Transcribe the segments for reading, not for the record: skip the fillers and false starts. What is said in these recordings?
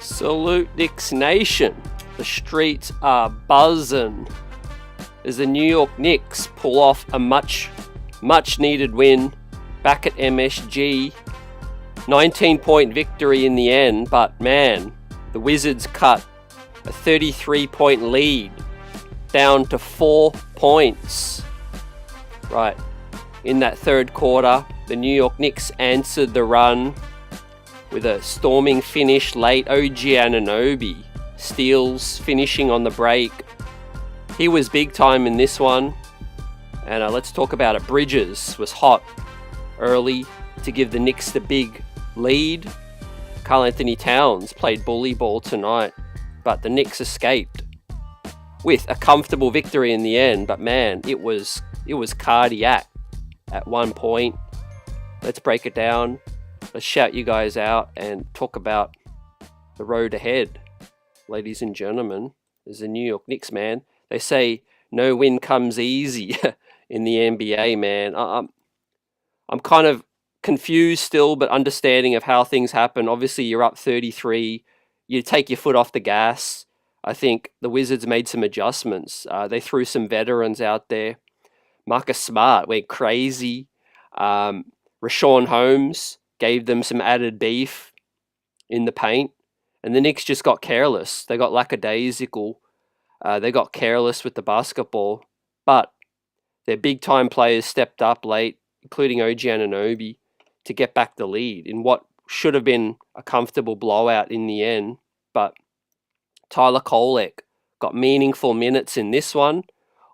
Salute Knicks Nation. The streets are buzzing as the New York Knicks pull off a much needed win back at MSG. 19-point victory in the end, but man, the Wizards cut a 33-point lead down to 4 points. Right, in that third quarter, the New York Knicks answered the run with a storming finish late. OG Anunoby steals, finishing on the break. He was big time in this one. And let's talk about it. Bridges was hot early to give the Knicks the big lead. Karl-Anthony Towns played bully ball tonight, but the Knicks escaped with a comfortable victory in the end. But man, it was cardiac at one point. Let's break it down. Let's shout you guys out and talk about the road ahead. Ladies and gentlemen, as the New York Knicks, man, they say no win comes easy in the NBA, man. I'm kind of confused still, but understanding of how things happen. Obviously, you're up 33. You take your foot off the gas. I think the Wizards made some adjustments. They threw some veterans out there. Marcus Smart went crazy. Rashawn Holmes gave them some added beef in the paint. And the Knicks just got careless. They got lackadaisical. They got careless with the basketball. But their big-time players stepped up late, including OG Anunoby, to get back the lead in what should have been a comfortable blowout in the end. But Tyler Kolek got meaningful minutes in this one.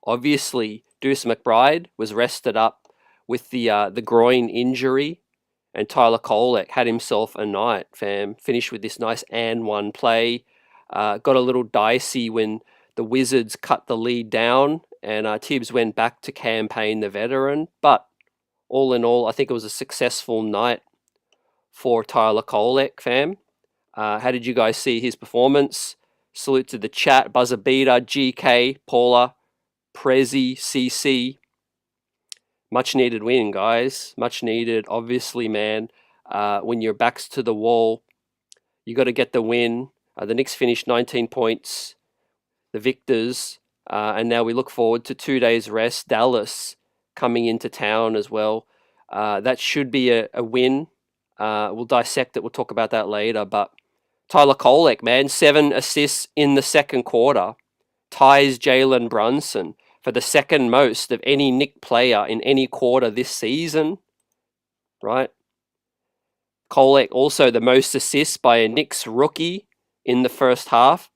Obviously, Deuce McBride was rested up with the groin injury. And Tyler Kolek had himself a night, fam. Finished with this nice and one play. Got a little dicey when the Wizards cut the lead down and Tibbs went back to campaign the veteran. But all in all, I think it was a successful night for Tyler Kolek, fam. How did you guys see his performance? Salute to the chat. Buzzer Beater, GK, Paula, Prezi, CC. Much needed win, guys. Much needed. Obviously, man, when your back's to the wall, you got to get the win. The Knicks finished 19 points, the victors, and now we look forward to 2 days rest. Dallas coming into town as well. That should be a win. We'll dissect it. We'll talk about that later. But Tyler Kolek, man, 7 assists in the second quarter, ties Jalen Brunson for the second most of any Knick player in any quarter this season, right? Kolek also the most assists by a Knicks rookie in the first half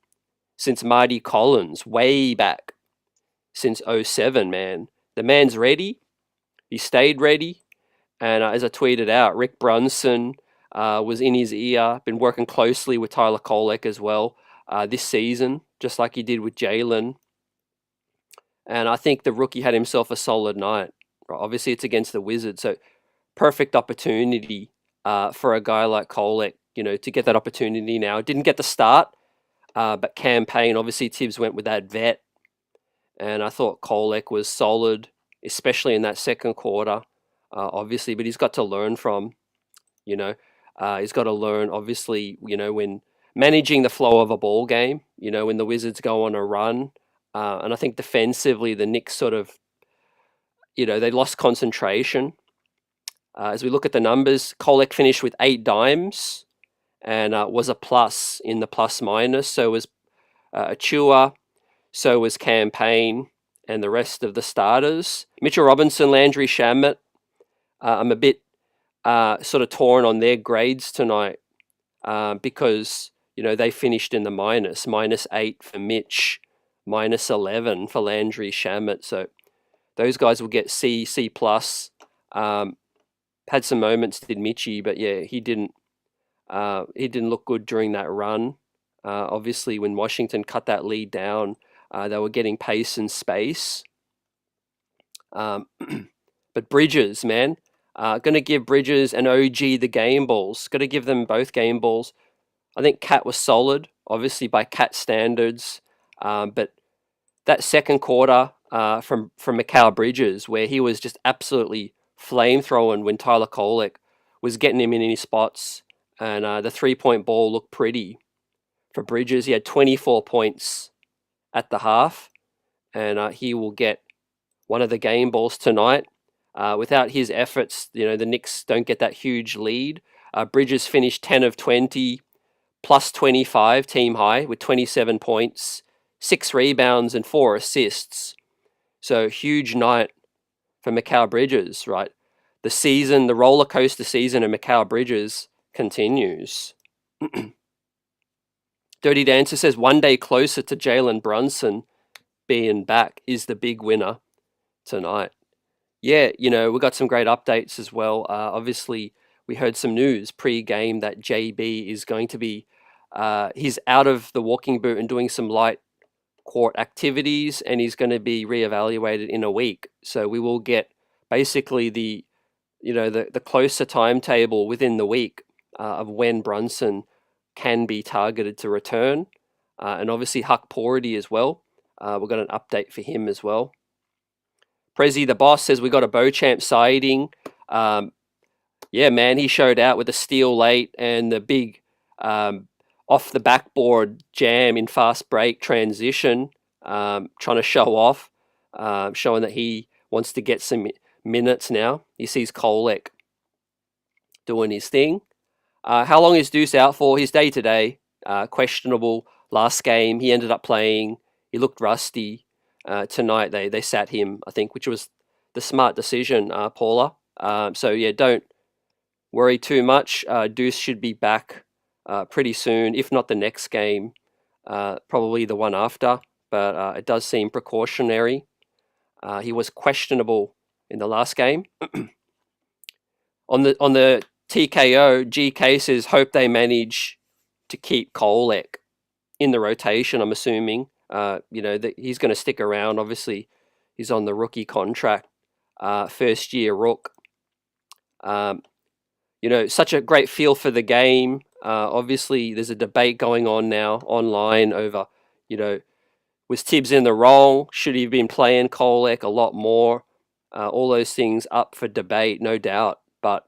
since Marty Collins, way back since 07, man. The man's ready. He stayed ready. And as I tweeted out, Rick Brunson was in his ear, been working closely with Tyler Kolek as well this season, just like he did with Jalen. And I think the rookie had himself a solid night. Obviously, it's against the Wizards, so perfect opportunity for a guy like Kolek, to get that opportunity now. Didn't get the start, but campaign. Obviously, Tibbs went with that vet, and I thought Kolek was solid, especially in that second quarter, obviously. But he's got to learn from, he's got to learn, obviously, when managing the flow of a ball game, when the Wizards go on a run. And I think defensively, the Knicks sort of, they lost concentration. As we look at the numbers, Kolek finished with 8 dimes and was a plus in the plus minus. So was Achua, so was Campaign and the rest of the starters. Mitchell Robinson, Landry Shamet, I'm a bit sort of torn on their grades tonight because, they finished in the -8 for Mitch. -11 for Landry Shamet. So those guys will get C+. Had some moments, did Mitchie, but yeah, he didn't look good during that run. Obviously, when Washington cut that lead down, they were getting pace and space. But Bridges, man, going to give Bridges and OG the game balls. Got to give them both game balls. I think Cat was solid, obviously by Cat standards. But that second quarter from Mikal Bridges, where he was just absolutely flamethrowing when Tyler Kolek was getting him in any spots, and the 3-point ball looked pretty. for Bridges. He had 24 points at the half, and he will get one of the game balls tonight. Without his efforts, the Knicks don't get that huge lead. Bridges finished 10 of 20, plus 25 team high with 27 points, 6 rebounds and 4 assists. So huge night for Mikal Bridges, right? The roller coaster season of Mikal Bridges continues. Dirty Dancer says 1 day closer to Jalen Brunson being back is the big winner tonight. Yeah, we got some great updates as well. Obviously, we heard some news pre-game that JB is going to be, he's out of the walking boot and doing some light court activities, and he's going to be reevaluated in a week. So we will get basically the closer timetable within the week of when Brunson can be targeted to return. And obviously Huck Porty as well. We've got an update for him as well. Prezi the boss says we got a Beauchamp sighting. Yeah, man, he showed out with a steal late and the big off the backboard jam in fast break transition, trying to show off, showing that he wants to get some minutes now. He sees Kolek doing his thing. How long is Deuce out for? His day-to-day, questionable. Last game, he ended up playing. He looked rusty. Tonight, they sat him, I think, which was the smart decision, Paula. So, yeah, don't worry too much. Deuce should be back pretty soon, if not the next game, probably the one after. But it does seem precautionary. He was questionable in the last game. On the TKO, GK says hope they manage to keep Kolek in the rotation. I'm assuming that he's going to stick around. Obviously, he's on the rookie contract, first year rook. Such a great feel for the game. Obviously, there's a debate going on now online over, was Tibbs in the wrong? Should he have been playing Kolek a lot more? All those things up for debate, no doubt. But,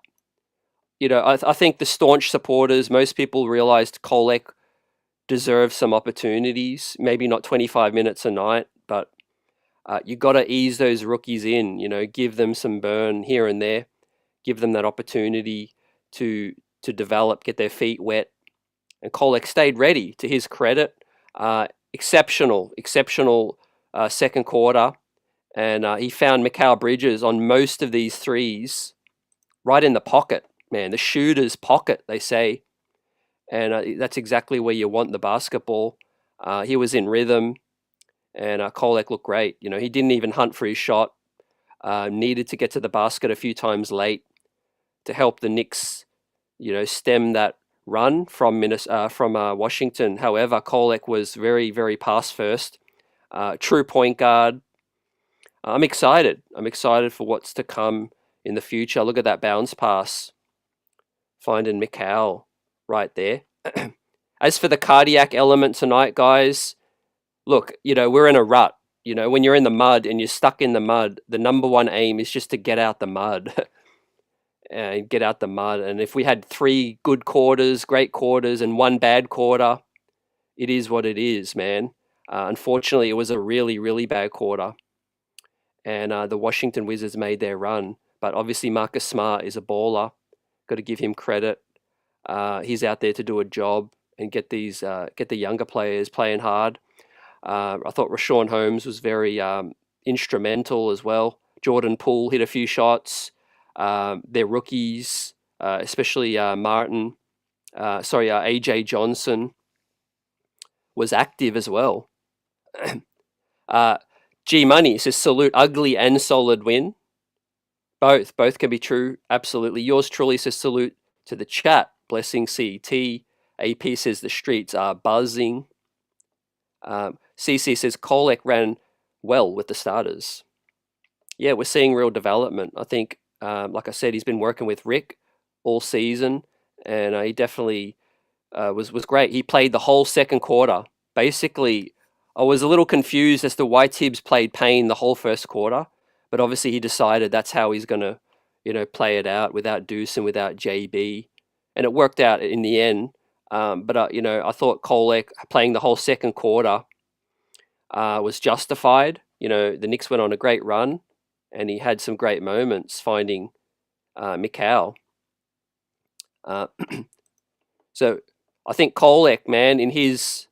I think the staunch supporters, most people realized Kolek deserves some opportunities. Maybe not 25 minutes a night, but you got to ease those rookies in, give them some burn here and there, give them that opportunity to develop, get their feet wet. And Kolek stayed ready, to his credit. Exceptional second quarter. And he found Mikal Bridges on most of these threes right in the pocket, man. The shooter's pocket, they say. And that's exactly where you want the basketball. He was in rhythm, and Kolek looked great. He didn't even hunt for his shot. Needed to get to the basket a few times late to help the Knicks, stem that run from Washington. However, Kolek was very, very pass first. True point guard. I'm excited. I'm excited for what's to come in the future. Look at that bounce pass. Finding Mikal right there. As for the cardiac element tonight, guys, look, we're in a rut. When you're in the mud and you're stuck in the mud, the number one aim is just to get out the mud. And get out the mud. And if we had 3 good quarters, great quarters, and 1 bad quarter, it is what it is, man. Unfortunately, it was a really, really bad quarter. And the Washington Wizards made their run. But obviously, Marcus Smart is a baller. Got to give him credit. He's out there to do a job and get the younger players playing hard. I thought Rashawn Holmes was very instrumental as well. Jordan Poole hit a few shots. Their rookies, especially AJ Johnson, was active as well. G Money says salute ugly and solid win. Both can be true. Absolutely. Yours truly says salute to the chat. Blessing CET. AP says the streets are buzzing. CC says Kolek ran well with the starters. Yeah, we're seeing real development. I think, like I said, he's been working with Rick all season, and he definitely was great. He played the whole second quarter. Basically, I was a little confused as to why Tibbs played Payne the whole first quarter, but obviously he decided that's how he's going to, play it out without Deuce and without JB. And it worked out in the end. But I thought Kolek playing the whole second quarter was justified. The Knicks went on a great run, and he had some great moments finding Mikal. So I think Kolek, man, in his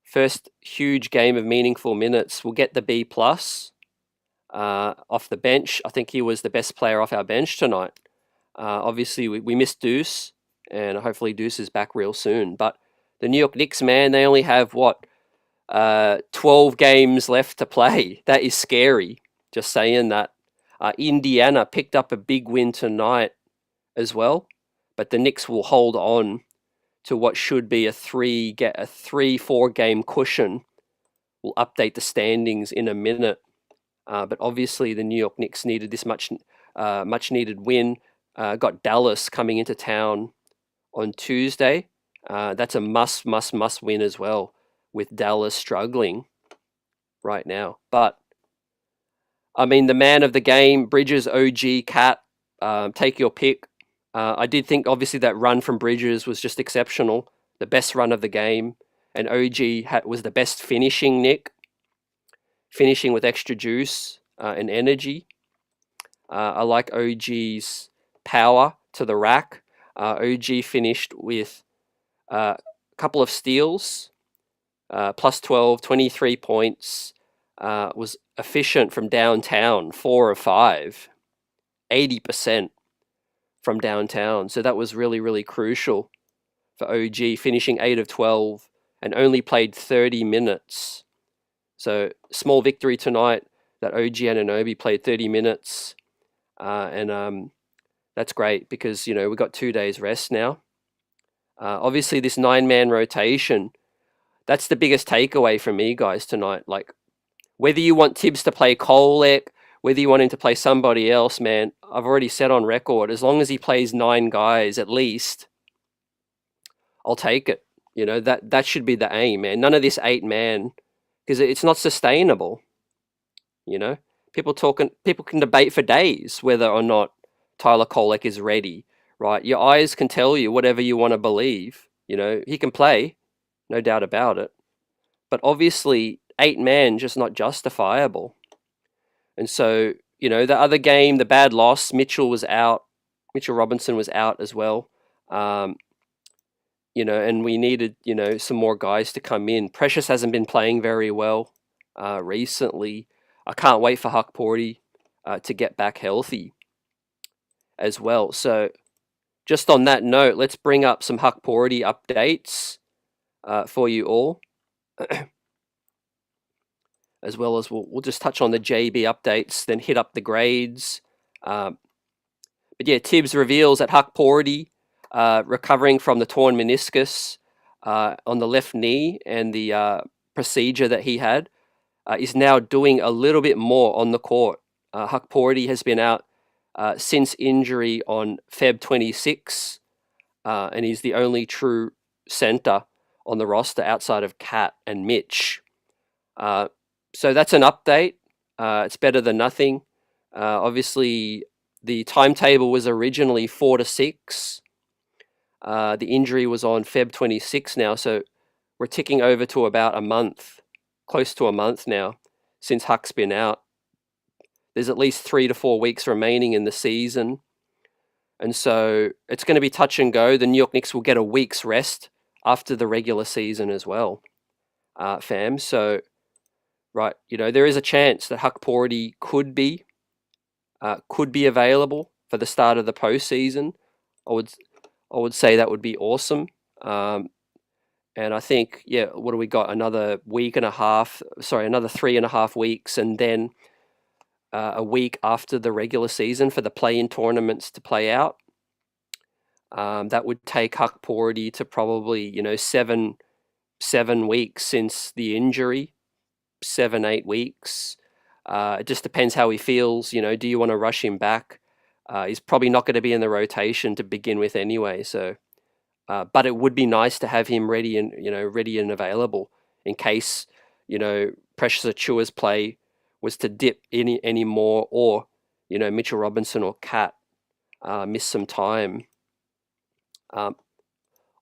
first huge game of meaningful minutes, will get the B plus off the bench. I think he was the best player off our bench tonight. Obviously, we missed Deuce, and hopefully Deuce is back real soon. But the New York Knicks, man, they only have 12 games left to play. That is scary. Just saying that. Indiana picked up a big win tonight as well, but the Knicks will hold on to what should be a 3-4 game cushion. We'll update the standings in a minute. But obviously the New York Knicks needed this much needed win. Got Dallas coming into town on Tuesday. That's a must win as well, with Dallas struggling right now. But I mean, the man of the game, Bridges, OG, Cat, take your pick. I did think obviously that run from Bridges was just exceptional, the best run of the game, and OG was the best finishing with extra juice and energy. I like OG's power to the rack. OG finished with a couple of steals, plus 12, 23 points, was efficient from downtown, 4 of 5, 80% from downtown. So that was really, really crucial for OG, finishing 8 of 12 and only played 30 minutes. So small victory tonight that OG Anunoby played 30 minutes. And that's great because, we got 2 days rest now. Obviously, this 9-man rotation, that's the biggest takeaway from me, guys, tonight. Like, whether you want Tibbs to play Kolek, whether you want him to play somebody else, man, I've already said on record, as long as he plays 9 guys at least, I'll take it. That should be the aim, man. None of this 8-man, because it's not sustainable. People can debate for days whether or not Tyler Kolek is ready, right? Your eyes can tell you whatever you want to believe. He can play, no doubt about it. But obviously, 8-man just not justifiable. And so, the other game, the bad loss, Mitchell was out. Mitchell Robinson was out as well. And we needed, some more guys to come in. Precious hasn't been playing very well recently. I can't wait for Huck Porty to get back healthy as well. So just on that note, let's bring up some Huck Porty updates for you all. As well as we'll just touch on the JB updates, then hit up the grades. But yeah, Tibbs reveals that Huck Porty, recovering from the torn meniscus on the left knee and the procedure that he had, is now doing a little bit more on the court. Huck Porty has been out since injury on Feb 26, and he's the only true center on the roster outside of Kat and Mitch. So that's an update. It's better than nothing. Obviously, the timetable was originally 4 to 6. The injury was on Feb 26 now, so we're ticking over to about a month, close to a month now, since Huck's been out. There's at least 3 to 4 weeks remaining in the season. And so it's going to be touch and go. The New York Knicks will get a week's rest after the regular season as well, fam. So, right, there is a chance that Huck Porty could be available for the start of the postseason. I would say that would be awesome. And I think, what do we got? Another 3.5 weeks, and then a week after the regular season for the play-in tournaments to play out. That would take Huck Porty to probably, 7 weeks since the injury, 7-8 weeks. It just depends how he feels. Do you want to rush him back? He's probably not going to be in the rotation to begin with anyway. So, but it would be nice to have him ready and available in case, Precious Achua's play was to dip any more, or, Mitchell Robinson or Kat miss some time.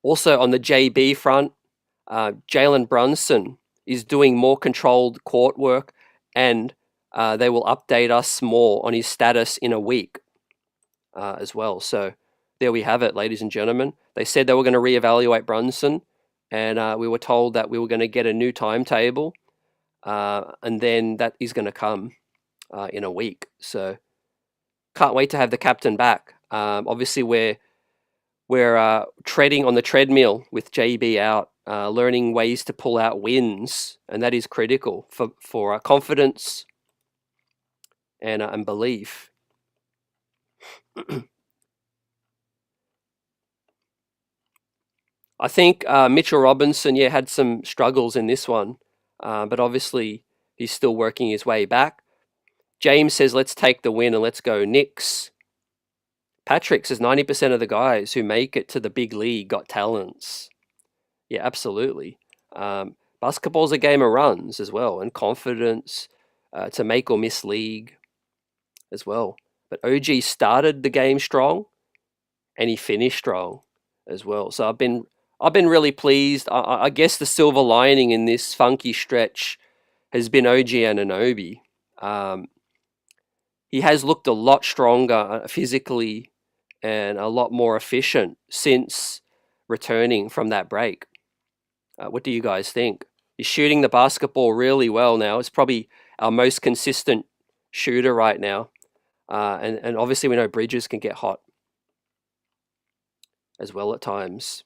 Also on the JB front, Jalen Brunson is doing more controlled court work, and they will update us more on his status in a week as well. So there we have it, ladies and gentlemen. They said they were going to reevaluate Brunson, and we were told that we were going to get a new timetable, and then that is going to come in a week. So can't wait to have the captain back. Obviously, we're treading on the treadmill with JB out, learning ways to pull out wins, and that is critical for confidence and belief. I think Mitchell Robinson, had some struggles in this one, but obviously he's still working his way back. James says, let's take the win and let's go Knicks. Patrick says 90% of the guys who make it to the big league got talents. Yeah, absolutely. Basketball's a game of runs as well, and confidence to make or miss league as well. But OG started the game strong, and he finished strong as well. So I've been really pleased. I guess the silver lining in this funky stretch has been OG Anunoby. He has looked a lot stronger physically and a lot more efficient since returning from that break. What do you guys think? He's shooting the basketball really well now. It's probably our most consistent shooter right now. And obviously we know Bridges can get hot as well at times.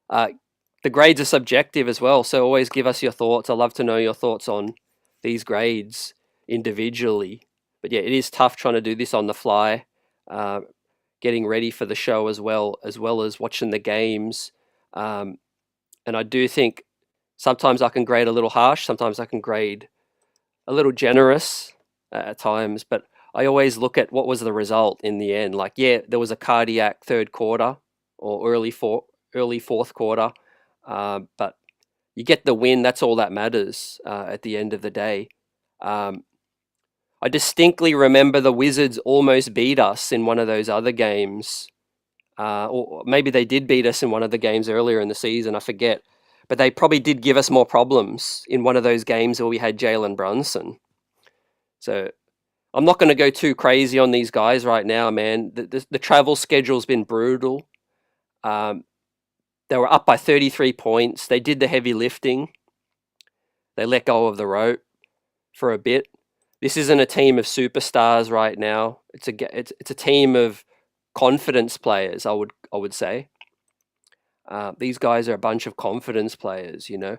The grades are subjective as well, so always give us your thoughts. I'd love to know your thoughts on these grades individually. But yeah, it is tough trying to do this on the fly, getting ready for the show as well as watching the games. And I do think sometimes I can grade a little harsh, sometimes I can grade a little generous at times, but I always look at what was the result in the end. Like, yeah, there was a cardiac third quarter or early fourth quarter, but you get the win. That's all that matters at the end of the day. I distinctly remember the Wizards almost beat us in one of those other games. Or maybe they did beat us in one of the games earlier in the season, I forget. But they probably did give us more problems in one of those games where we had Jalen Brunson. So I'm not going to go too crazy on these guys right now, man. The travel schedule's been brutal. They were up by 33 points. They did the heavy lifting. They let go of the rope for a bit. This isn't a team of superstars right now. It's a team of confidence players, I would say. These guys are a bunch of confidence players, you know.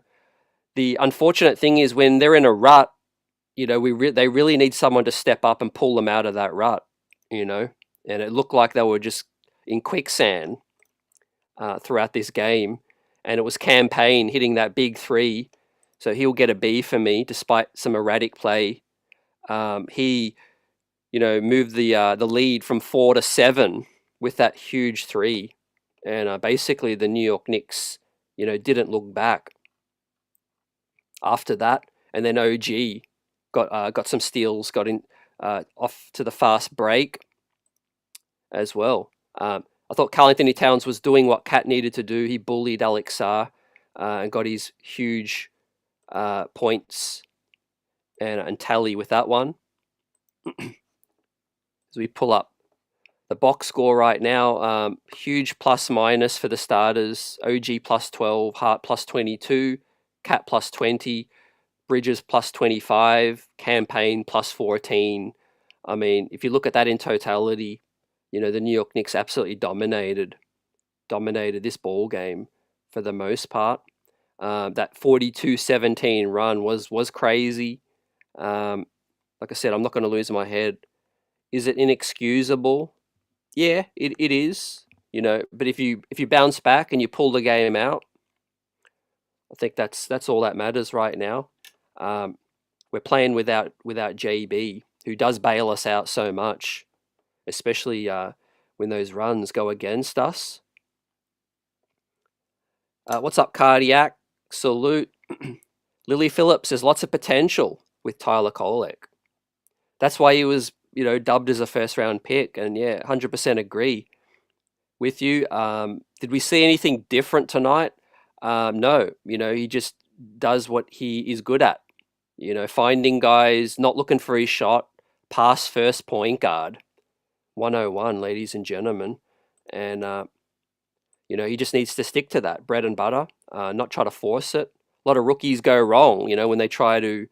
The unfortunate thing is when they're in a rut, you know, they really need someone to step up and pull them out of that rut, you know. And it looked like they were just in quicksand throughout this game. And it was Cam Payne hitting that big three. So he'll get a B for me despite some erratic play. He, you know, moved the lead from 4 to 7 with that huge three. And basically the New York Knicks, you know, didn't look back after that. And then OG got some steals, got in off to the fast break as well. I thought Karl Anthony Towns was doing what Cat needed to do. He bullied Alex Sarr and got his huge points and tally with that one. As we pull up the box score right now, huge plus minus for the starters. OG plus 12, Hart plus 22, Cat plus 20, Bridges plus 25, Cam Payne plus 14. I mean, if you look at that in totality, you know, the New York Knicks absolutely dominated this ball game for the most part. That 42-17 run was crazy. Like I said, I'm not going to lose my head. Is it inexcusable? Yeah, it is. You know, but if you bounce back and you pull the game out, I think that's all that matters right now. We're playing without JB, who does bail us out so much, especially when those runs go against us. What's up, Cardiac? Salute. Lily Phillips, there's lots of potential with Tyler Kolek. That's why he was, you know, dubbed as a first-round pick, and yeah, 100% agree. with you. Did we see anything different tonight? No. He just does what he is good at. Finding guys, not looking for his shot, pass first point guard. 101, ladies and gentlemen. And, he just needs to stick to that bread and butter, not try to force it. A lot of rookies go wrong, when they try to,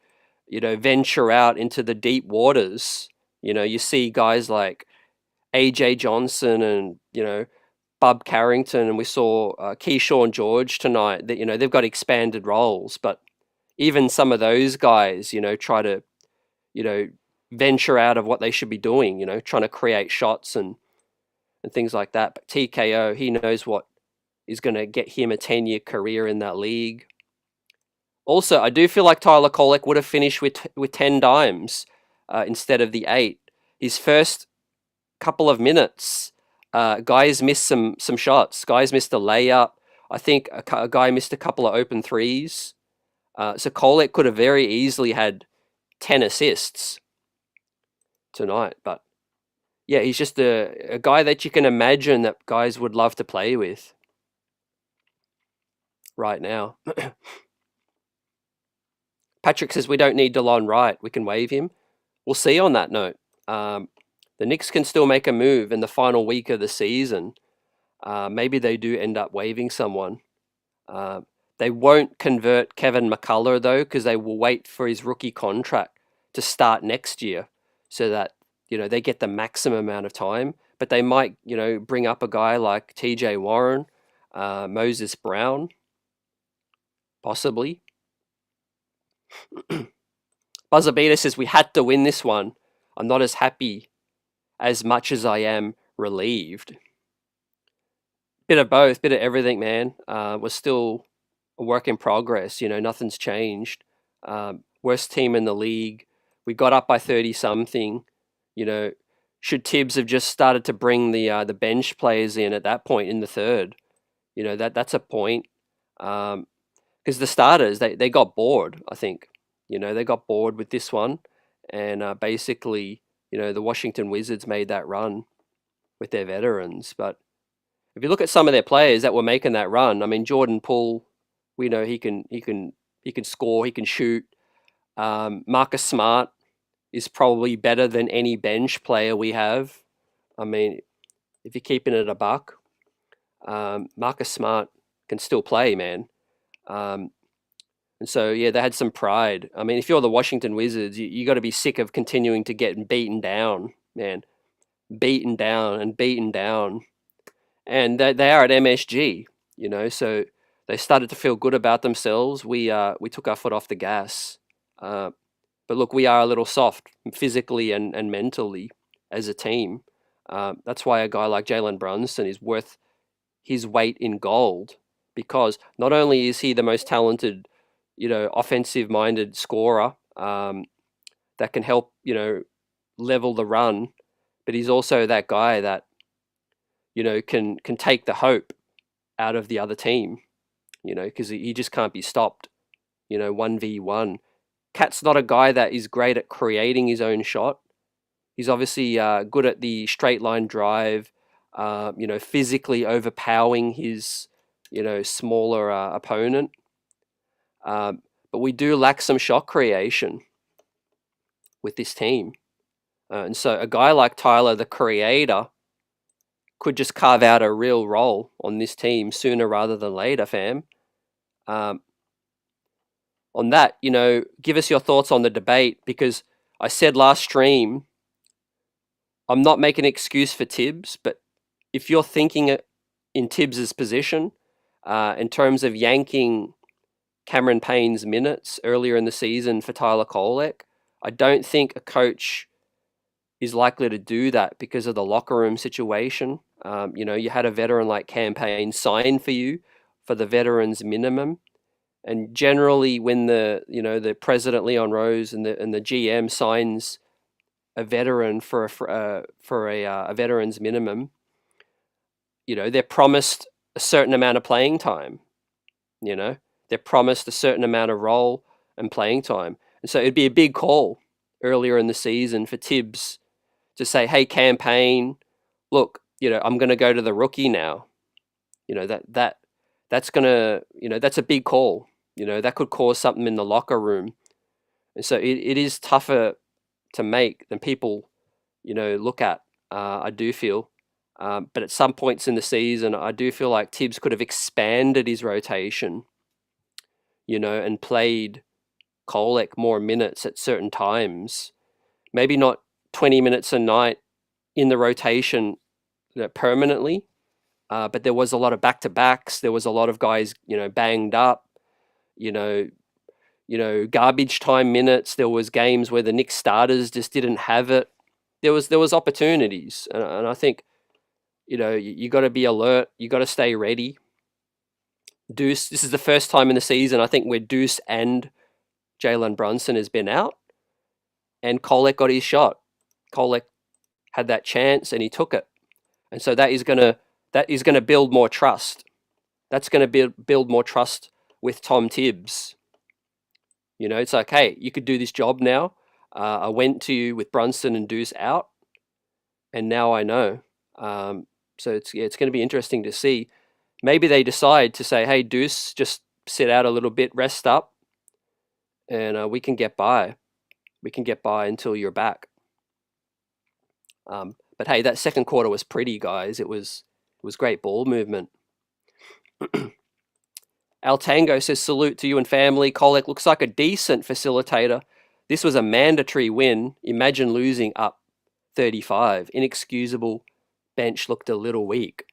venture out into the deep waters. You see guys like AJ Johnson and, Bub Carrington, and we saw Keyshawn George tonight, that, they've got expanded roles, but even some of those guys, try to, venture out of what they should be doing, trying to create shots and things like that. But TKO, he knows what is going to get him a 10-year career in that league. Also, I do feel like Tyler Kolek would have finished with 10 dimes instead of the 8. His first couple of minutes, guys missed some shots. Guys missed a layup. I think a guy missed a couple of open threes. So Kolek could have very easily had 10 assists tonight. But yeah, he's just a guy that you can imagine that guys would love to play with right now. Patrick says we don't need DeLon Wright. We can waive him. We'll see on that note. The Knicks can still make a move in the final week of the season. Maybe they do end up waiving someone. They won't convert Kevin McCullough, though, because they will wait for his rookie contract to start next year so that, they get the maximum amount of time. But they might, bring up a guy like TJ Warren, Moses Brown, possibly. Buzzer Beater says we had to win this one. I'm not as happy as much as I am relieved. Bit of both, bit of everything, man. We're still a work in progress. Nothing's changed. Worst team in the league. We got up by 30-something. Should Tibbs have just started to bring the bench players in at that point in the third? That's a point. Because the starters, they got bored, I think. They got bored with this one. And basically, the Washington Wizards made that run with their veterans. But if you look at some of their players that were making that run, I mean, Jordan Poole, we know he can score, he can shoot. Marcus Smart is probably better than any bench player we have. I mean, if you're keeping it a buck, Marcus Smart can still play, man. And so, yeah, they had some pride. I mean, if you're the Washington Wizards, you got to be sick of continuing to get beaten down, man. Beaten down and beaten down. And they are at MSG, so they started to feel good about themselves. We took our foot off the gas. But look, we are a little soft physically and mentally as a team. That's why a guy like Jalen Brunson is worth his weight in gold, because not only is he the most talented, offensive-minded scorer that can help, level the run, but he's also that guy that, can take the hope out of the other team, because he just can't be stopped, 1v1. Cat's not a guy that is great at creating his own shot. He's obviously good at the straight line drive, physically overpowering his, smaller opponent. But we do lack some shot creation with this team. And so a guy like Tyler, the creator, could just carve out a real role on this team sooner rather than later, fam. On that, give us your thoughts on the debate, because I said last stream, I'm not making an excuse for Tibbs, but if you're thinking in Tibbs's position, in terms of yanking Cameron Payne's minutes earlier in the season for Tyler Kolek, I don't think a coach is likely to do that because of the locker room situation. You had a veteran like Cam Payne sign for you for the veterans minimum. And generally, when the president Leon Rose and the GM signs a veteran for a veterans minimum, they're promised a certain amount of playing time. They're promised a certain amount of role and playing time, and so it'd be a big call earlier in the season for Tibbs to say, "Hey, Cam Payne, look, I'm going to go to the rookie now. That's going to, that's a big call. That could cause something in the locker room. And so it is tougher to make than people, look at. I do feel. But at some points in the season, I do feel like Tibbs could have expanded his rotation, and played Kolek more minutes at certain times. Maybe not 20 minutes a night in the rotation permanently, but there was a lot of back-to-backs. There was a lot of guys, banged up, you know, garbage time minutes. There was games where the Knicks starters just didn't have it. There was opportunities, and I think, you got to be alert. You got to stay ready. Deuce, this is the first time in the season, I think, where Deuce and Jalen Brunson has been out, and Kolek got his shot. Kolek had that chance and he took it, and so that is gonna build more trust. That's gonna build more trust with Tom Tibbs. It's like, hey, you could do this job now. I went to you with Brunson and Deuce out, and now I know. So it's going to be interesting to see. Maybe they decide to say, hey, Deuce, just sit out a little bit, rest up, and we can get by. We can get by until you're back. But hey, that second quarter was pretty, guys. It was great ball movement. Al Tango says, salute to you and family. Kolek looks like a decent facilitator. This was a mandatory win. Imagine losing up 35. Inexcusable. Bench looked a little weak.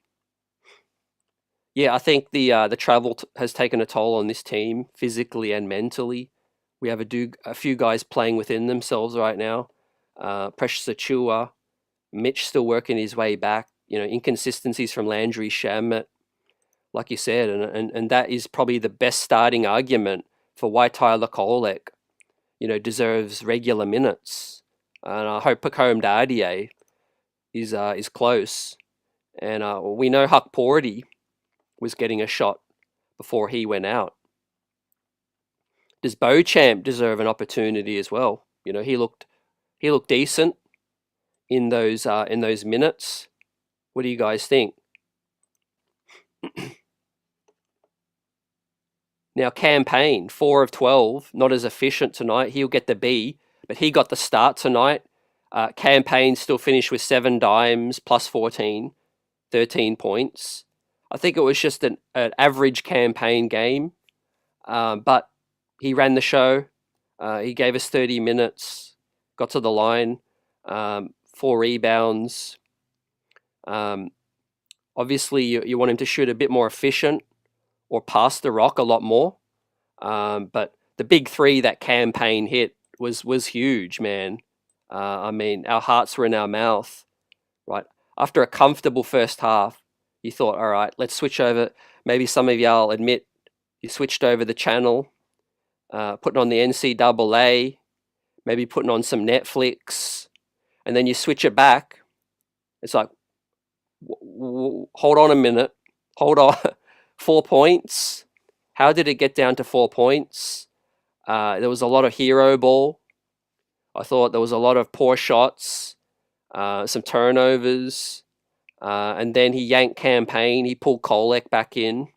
Yeah, I think the travel has taken a toll on this team, physically and mentally. We have a few guys playing within themselves right now. Precious Achua, Mitch still working his way back. Inconsistencies from Landry Shamet, like you said, and that is probably the best starting argument for why Tyler Kolek, deserves regular minutes. And I hope Pacome Dardier is close. And we know Huck Porty was getting a shot before he went out. Does Beauchamp deserve an opportunity as well? He looked decent in those minutes. What do you guys think? Now, Campaign, 4 of 12, not as efficient tonight. He'll get the B, but he got the start tonight. Campaign still finished with 7 dimes, plus 14, 13 points. I think it was just an average Campaign game, but he ran the show. He gave us 30 minutes, got to the line, 4 rebounds. Obviously, you want him to shoot a bit more efficient or pass the rock a lot more. But the big 3 that Campaign hit was huge, man. I mean, our hearts were in our mouth, right? After a comfortable first half, you thought, all right, let's switch over. Maybe some of y'all admit you switched over the channel, putting on the NCAA, maybe putting on some Netflix, and then you switch it back. It's like, hold on a minute. Hold on. 4 points. How did it get down to 4 points? There was a lot of hero ball. I thought there was a lot of poor shots, some turnovers, and then he yanked Campaign. He pulled Kolek back in.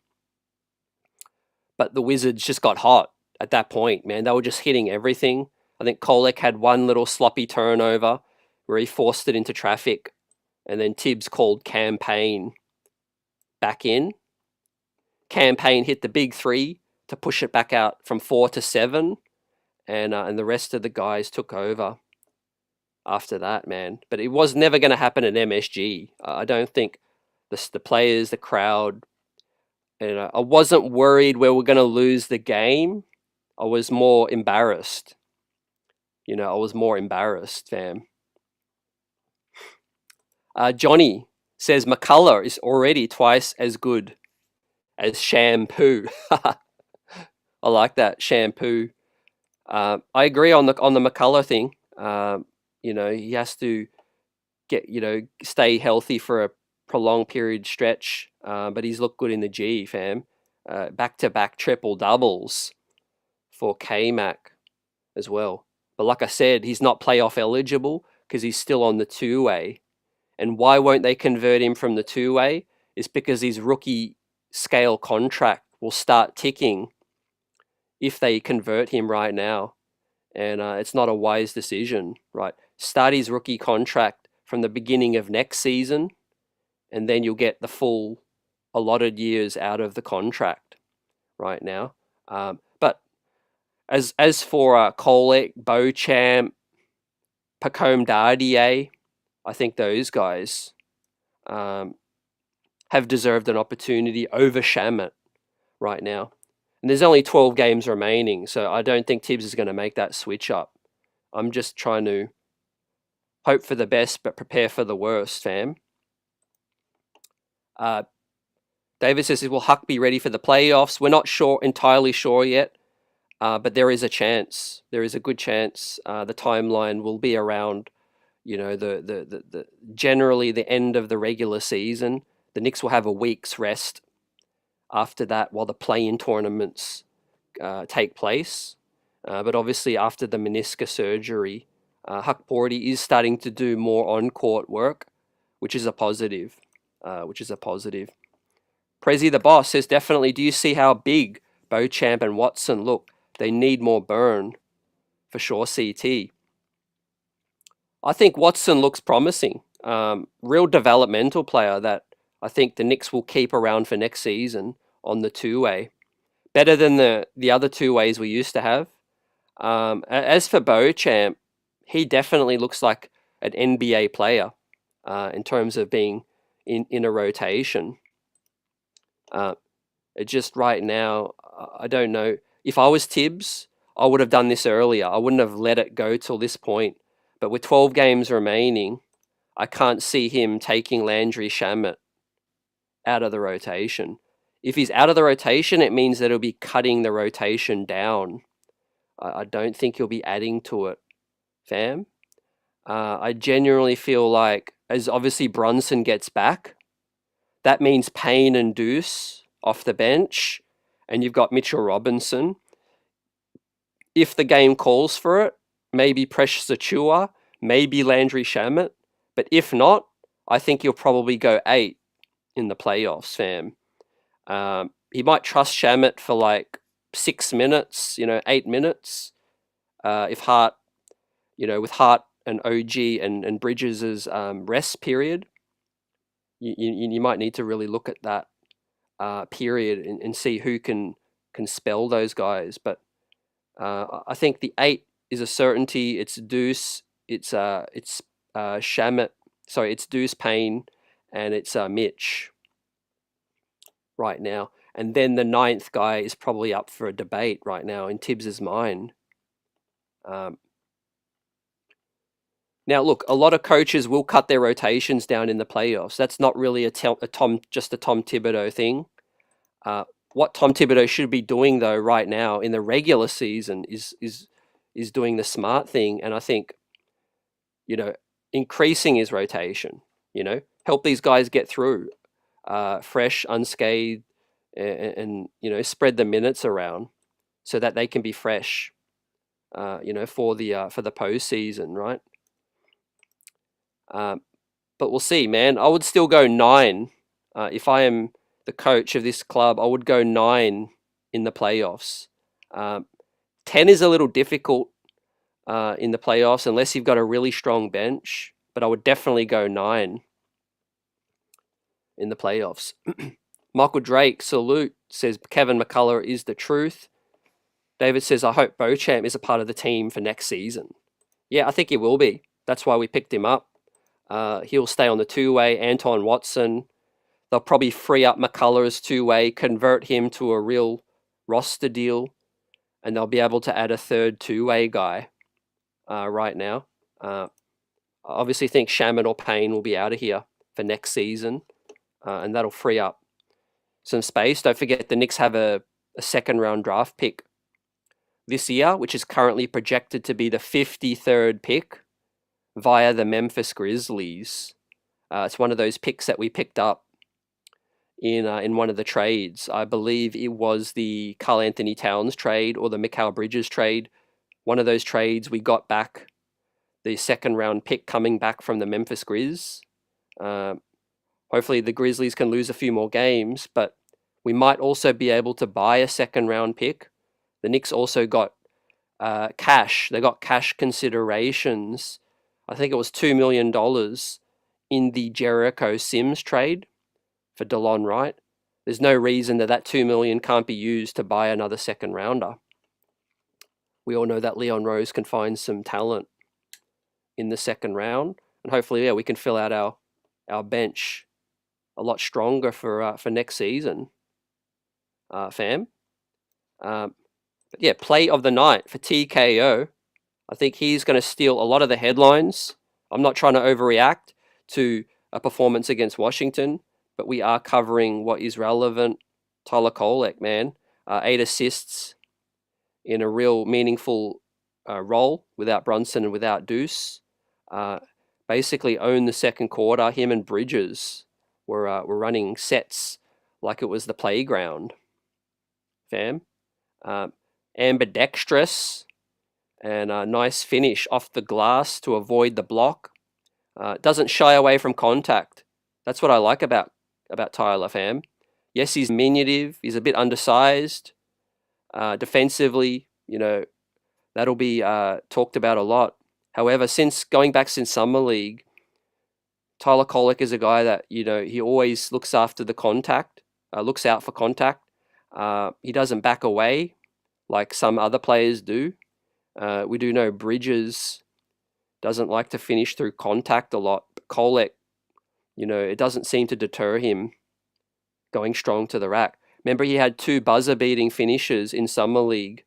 But the Wizards just got hot at that point, man. They were just hitting everything. I think Kolek had one little sloppy turnover where he forced it into traffic, and then Tibbs called Campaign back in. Campaign hit the big 3 to push it back out from 4 to 7, and the rest of the guys took over after that, man. But it was never going to happen at MSG. I don't think the players, the crowd, I wasn't worried we were going to lose the game. I was more embarrassed. I was more embarrassed, fam. Johnny says McCullough is already twice as good as Shampoo. I like that, Shampoo. I agree on the McCullough thing. He has to stay healthy for a prolonged period stretch. But he's looked good in the G, fam. Back-to-back triple doubles for K-Mac as well. But like I said, he's not playoff eligible because he's still on the 2-way. And why won't they convert him from the two-way? It's because his rookie scale contract will start ticking if they convert him right now. And it's not a wise decision, right? Start his rookie contract from the beginning of next season, and then you'll get the full allotted years out of the contract right now. But as for Kolek, Beauchamp, Pacome Dardier, I think those guys have deserved an opportunity over Shamit right now. And there's only 12 games remaining, so I don't think Tibbs is going to make that switch up. I'm just trying to hope for the best, but prepare for the worst, fam. David says, will Huck be ready for the playoffs? We're not entirely sure yet, but there is a chance. There is a good chance the timeline will be around, the generally the end of the regular season. The Knicks will have a week's rest after that while the play-in tournaments take place. But obviously after the meniscus surgery, Huck Porty is starting to do more on-court work, which is a positive. Prezi the boss says, definitely, do you see how big Beauchamp and Watson look? They need more burn. For sure, CT. I think Watson looks promising. Real developmental player that I think the Knicks will keep around for next season on the two-way. Better than the other two-ways we used to have. As for Beauchamp, he definitely looks like an NBA player in terms of being in a rotation. Just right now, I don't know. If I was Tibbs, I would have done this earlier. I wouldn't have let it go till this point. But with 12 games remaining, I can't see him taking Landry Shamet out of the rotation. If he's out of the rotation, it means that he'll be cutting the rotation down. I don't think he'll be adding to it, fam. I genuinely feel like, as obviously Brunson gets back, that means Payne and Deuce off the bench, and you've got Mitchell Robinson. If the game calls for it, maybe Precious Achiuwa, maybe Landry Shamet. But if not, I think he'll probably go 8 in the playoffs, fam. He might trust Shamet for like 6 minutes, 8 minutes. If Hart, with Hart and OG and Bridges' rest period, you might need to really look at that period and see who can spell those guys. But I think the 8 is a certainty. It's Deuce, it's Shamet, sorry, it's Deuce, Payne, and it's Mitch right now. And then the 9th guy is probably up for a debate right now in Tibbs's mind. Now, look, a lot of coaches will cut their rotations down in the playoffs. That's not really just a Tom Thibodeau thing. What Tom Thibodeau should be doing, though, right now in the regular season is doing the smart thing. And I think, increasing his rotation, help these guys get through fresh, unscathed, and spread the minutes around so that they can be fresh, for the postseason, right? But we'll see, man. I would still go 9. If I am the coach of this club, I would go 9 in the playoffs. 10 is a little difficult in the playoffs unless you've got a really strong bench, but I would definitely go 9 in the playoffs. Michael Drake, salute, says Kevin McCullough is the truth. David says, I hope Beauchamp is a part of the team for next season. Yeah, I think he will be. That's why we picked him up. He'll stay on the two-way. Anton Watson. They'll probably free up McCullough's two-way, convert him to a real roster deal, and they'll be able to add a third two-way guy right now. I obviously think Shaman or Payne will be out of here for next season, and that'll free up some space. Don't forget the Knicks have a second-round draft pick this year, which is currently projected to be the 53rd pick via the Memphis Grizzlies. It's one of those picks that we picked up in one of the trades. I believe it was the Karl Anthony Towns trade or the Mikal Bridges trade. One of those trades, we got back the second round pick coming back from the Memphis Grizz. Hopefully the Grizzlies can lose a few more games, but we might also be able to buy a second round pick. The Knicks also got cash. They got cash considerations. I think it was $2 million in the Jericho Sims trade for DeLon Wright. There's no reason that $2 million can't be used to buy another second rounder. We all know that Leon Rose can find some talent in the second round, and hopefully, we can fill out our bench a lot stronger for next season, fam. But play of the night for TKO. I think he's going to steal a lot of the headlines. I'm not trying to overreact to a performance against Washington, but we are covering what is relevant. Tyler Kolek, man, 8 assists in a real meaningful role without Brunson and without Deuce. Basically owned the second quarter. Him and Bridges were running sets like it was the playground, fam. Ambidextrous and a nice finish off the glass to avoid the block. Doesn't shy away from contact. That's what I like about Tyler, fam. Yes, he's diminutive. He's a bit undersized. Defensively, that'll be talked about a lot. However, since Summer League, Tyler Kolek is a guy that, he always looks after the contact, looks out for contact. He doesn't back away like some other players do. We do know Bridges doesn't like to finish through contact a lot. But Kolek, it doesn't seem to deter him going strong to the rack. Remember, he had 2 buzzer-beating finishes in Summer League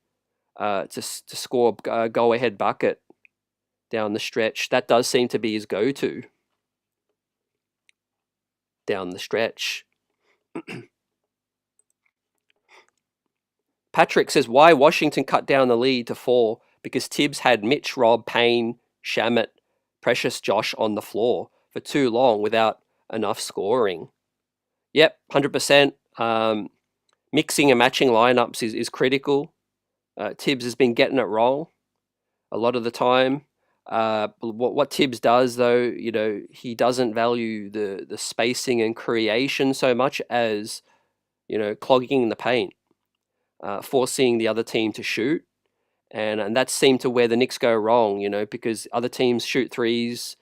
to score a go-ahead bucket down the stretch. That does seem to be his go-to down the stretch. Patrick says, why Washington cut down the lead to 4? Because Tibbs had Mitch, Rob, Payne, Shamet, Precious Josh on the floor for too long without enough scoring. Yep, 100%. Mixing and matching lineups is critical. Tibbs has been getting it wrong a lot of the time. What Tibbs does, though, he doesn't value the spacing and creation so much as, clogging the paint, forcing the other team to shoot. And that seemed to where the Knicks go wrong, because other teams shoot threes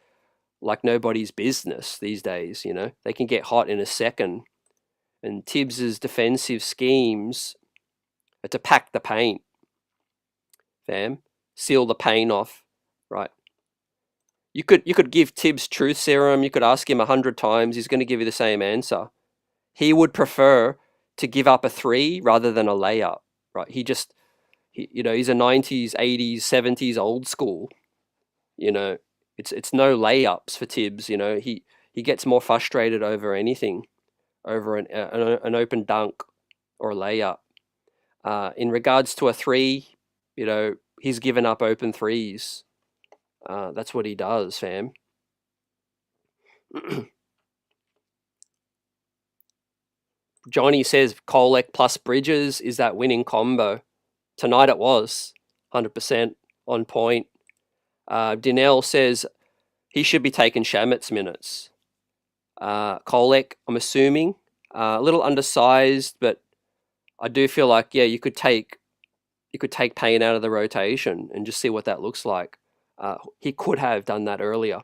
like nobody's business these days, They can get hot in a second. And Tibbs's defensive schemes are to pack the paint, fam. Seal the paint off, right? You could give Tibbs truth serum. You could ask him 100 times. He's going to give you the same answer. He would prefer to give up a 3 rather than a layup, right? He's a 90s, 80s, 70s old school. It's no layups for Tibbs. He gets more frustrated over anything, over an open dunk or a layup. In regards to a 3, he's given up open 3s. That's what he does, fam. Johnny says Kolek plus Bridges is that winning combo. Tonight it was 100% on point. Dinell says he should be taking Shamet's minutes. Kolek, I'm assuming, a little undersized, but I do feel like you could take Payne out of the rotation and just see what that looks like. He could have done that earlier.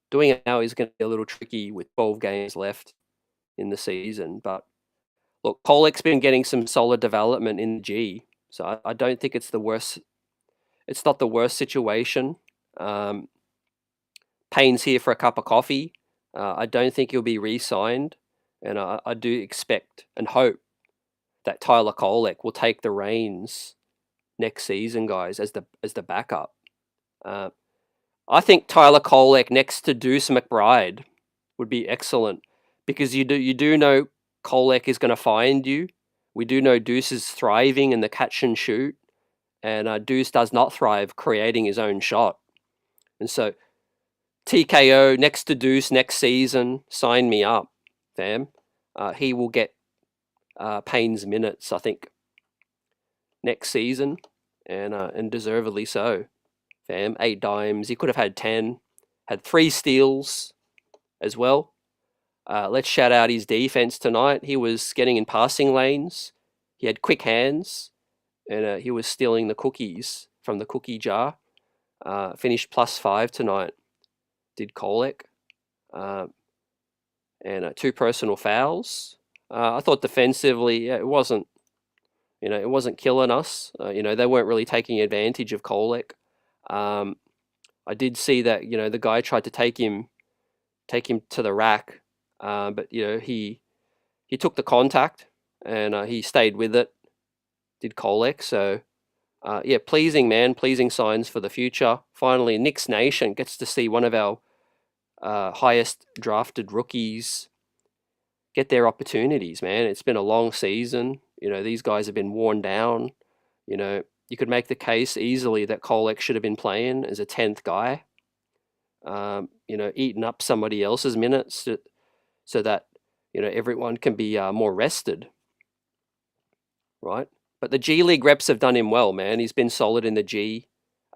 Doing it now is going to be a little tricky with 12 games left in the season. But look, Kolek's been getting some solid development in the G, so I don't think it's the worst. It's not the worst situation. Payne's here for a cup of coffee. I don't think he'll be re-signed, and I do expect and hope that Tyler Kolek will take the reins next season, guys, as the backup. I think Tyler Kolek next to Deuce McBride would be excellent, because you do know Kolek is going to find you. We do know Deuce is thriving in the catch and shoot, and Deuce does not thrive creating his own shot. And so TKO next to Deuce next season, sign me up, fam. He will get Payne's minutes, I think, next season, and deservedly so, fam. 8 dimes. He could have had 10. Had 3 steals. as well. Let's shout out his defense tonight. He was getting in passing lanes. He had quick hands, and he was stealing the cookies from the cookie jar. Finished +5 tonight. Did Kolek. And 2 personal fouls. I thought defensively, it wasn't killing us. They weren't really taking advantage of Kolek. I did see that the guy tried to take him to the rack, but he took the contact and he stayed with it. Did Kolek. So pleasing, man, pleasing signs for the future. Finally, Knicks Nation gets to see one of our highest drafted rookies get their opportunities, man. It's been a long season. These guys have been worn down. You could make the case easily that Kolek should have been playing as a 10th guy, eating up somebody else's minutes so that, everyone can be more rested, right? But the G League reps have done him well, man. He's been solid in the G.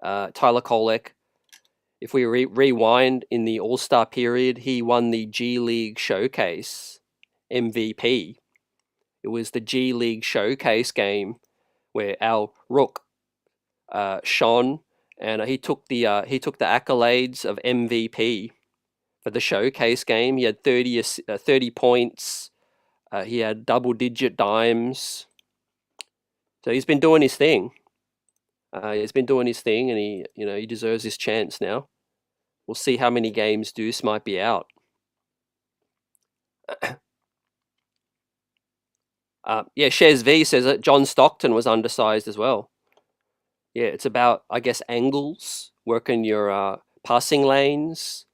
Tyler Kolek, if we rewind in the All-Star period, he won the G League Showcase MVP. It was the G League Showcase game where our rook shone, and he took the accolades of MVP for the Showcase game. He had 30 points. He had double-digit dimes. So he's been doing his thing. And he deserves his chance now. We'll see how many games Deuce might be out. Shez V says that John Stockton was undersized as well. Yeah, it's about, I guess, angles, working your passing lanes,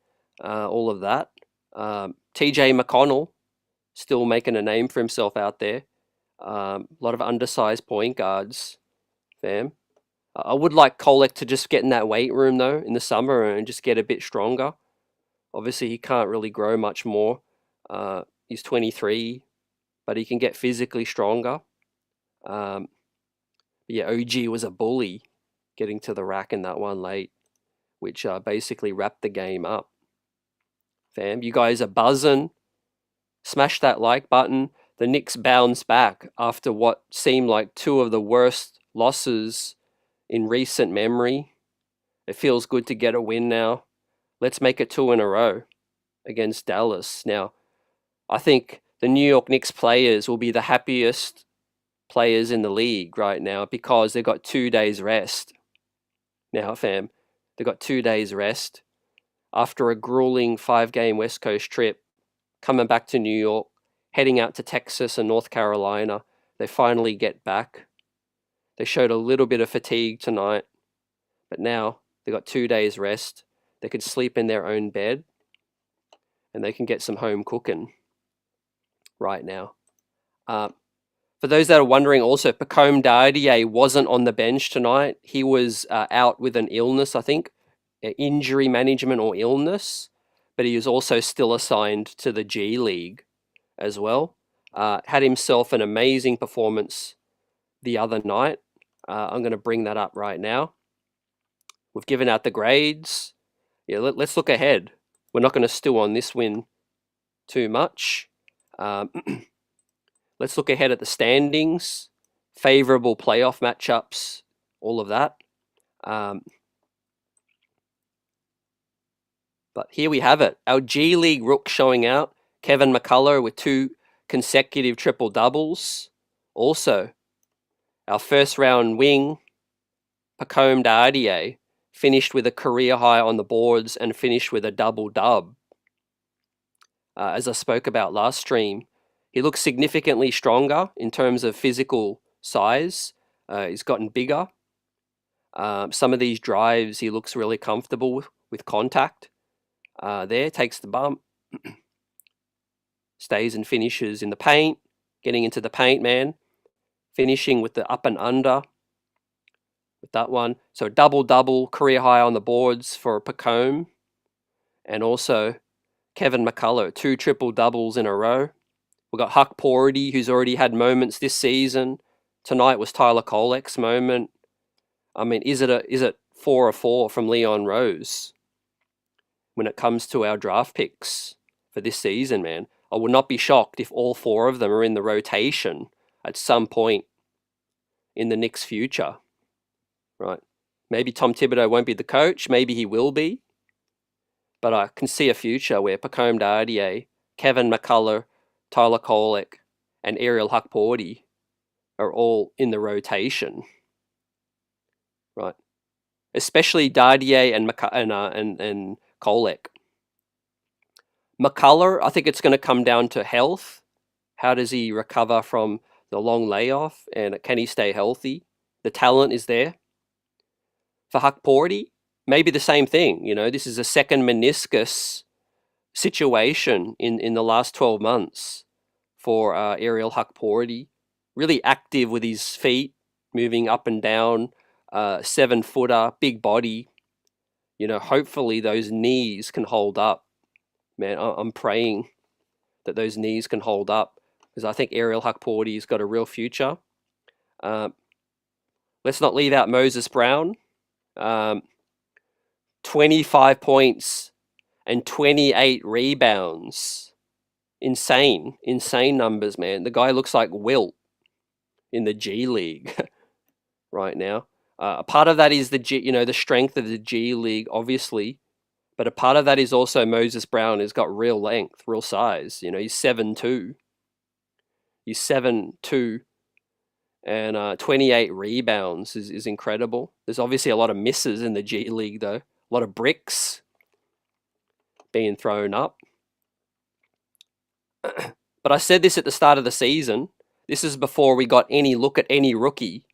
all of that. TJ McConnell, still making a name for himself out there. A lot of undersized point guards, fam. I would like Kolek to just get in that weight room, though, in the summer and just get a bit stronger. Obviously, he can't really grow much more. He's 23, but he can get physically stronger. OG was a bully getting to the rack in that one late, which basically wrapped the game up. Fam, you guys are buzzing. Smash that like button. The Knicks bounce back after what seemed like 2 of the worst losses in recent memory. It feels good to get a win now. Let's make it 2 in a row against Dallas. Now, I think the New York Knicks players will be the happiest players in the league right now because they got 2 days rest. Now, fam, they got 2 days rest after a grueling 5-game West Coast trip, coming back to New York, heading out to Texas and North Carolina. They finally get back. They showed a little bit of fatigue tonight, but now they got 2 days rest. They could sleep in their own bed, and they can get some home cooking right now. For those that are wondering also, Pacome Dardier wasn't on the bench tonight. He was out with an illness, I think, injury management or illness, but he was also still assigned to the G League as well. Had himself an amazing performance the other night. I'm going to bring that up right now. We've given out the grades. Yeah, let's look ahead. We're not going to stew on this win too much. Let's look ahead at the standings, favorable playoff matchups, all of that. But here we have it. Our G League rook showing out. Kevin McCullough with 2 consecutive triple doubles. Also, our first round wing, Pacome Dardier, finished with a career high on the boards and finished with a double dub. As I spoke about last stream, he looks significantly stronger in terms of physical size. He's gotten bigger. Some of these drives, he looks really comfortable with contact. There, takes the bump. Stays and finishes in the paint. Getting into the paint, man. Finishing with the up and under. With that one. So double-double, career high on the boards for Pacome. And also Kevin McCullough, 2 triple doubles in a row. We've got Huck Porty, who's already had moments this season. Tonight was Tyler Kolek's moment. I mean, is it 4 or 4 from Leon Rose when it comes to our draft picks? for this season, man. I would not be shocked if all 4 of them are in the rotation at some point in the Knicks' future, right? Maybe Tom Thibodeau won't be the coach. Maybe he will be. But I can see a future where Pacome Dardier, Kevin McCullough, Tyler Kolek, and Ariel Hukporti are all in the rotation, right? Especially Dardier and Kolek. McCullough, I think it's going to come down to health. How does he recover from the long layoff, and can he stay healthy? The talent is there. For Hukporti, maybe the same thing. This is a second meniscus situation in the last 12 months for Ariel Hukporti. Really active with his feet, moving up and down, 7-footer, big body. Hopefully those knees can hold up. Man, I'm praying that those knees can hold up, because I think Ariel Hukporti's got a real future. Let's not leave out Moses Brown. 25 points and 28 rebounds. Insane numbers, man. The guy looks like Wilt in the G League right now. A part of that is the strength of the G League, obviously, but a part of that is also Moses Brown has got real length, real size. He's 7'2". He's 7'2", and 28 rebounds is incredible. There's obviously a lot of misses in the G League, though. A lot of bricks being thrown up. But I said this at the start of the season. This is before we got any look at any rookie.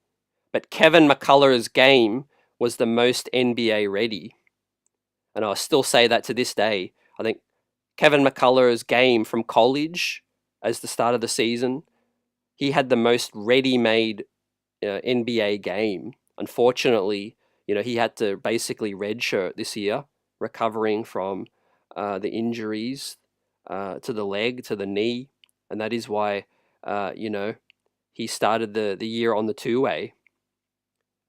But Kevin McCullough's game was the most NBA ready. And I still say that to this day. I think Kevin McCullough's game from college as the start of the season, he had the most ready-made NBA game. Unfortunately, he had to basically redshirt this year, recovering from the injuries to the leg, to the knee. And that is why, he started the year on the 2-way.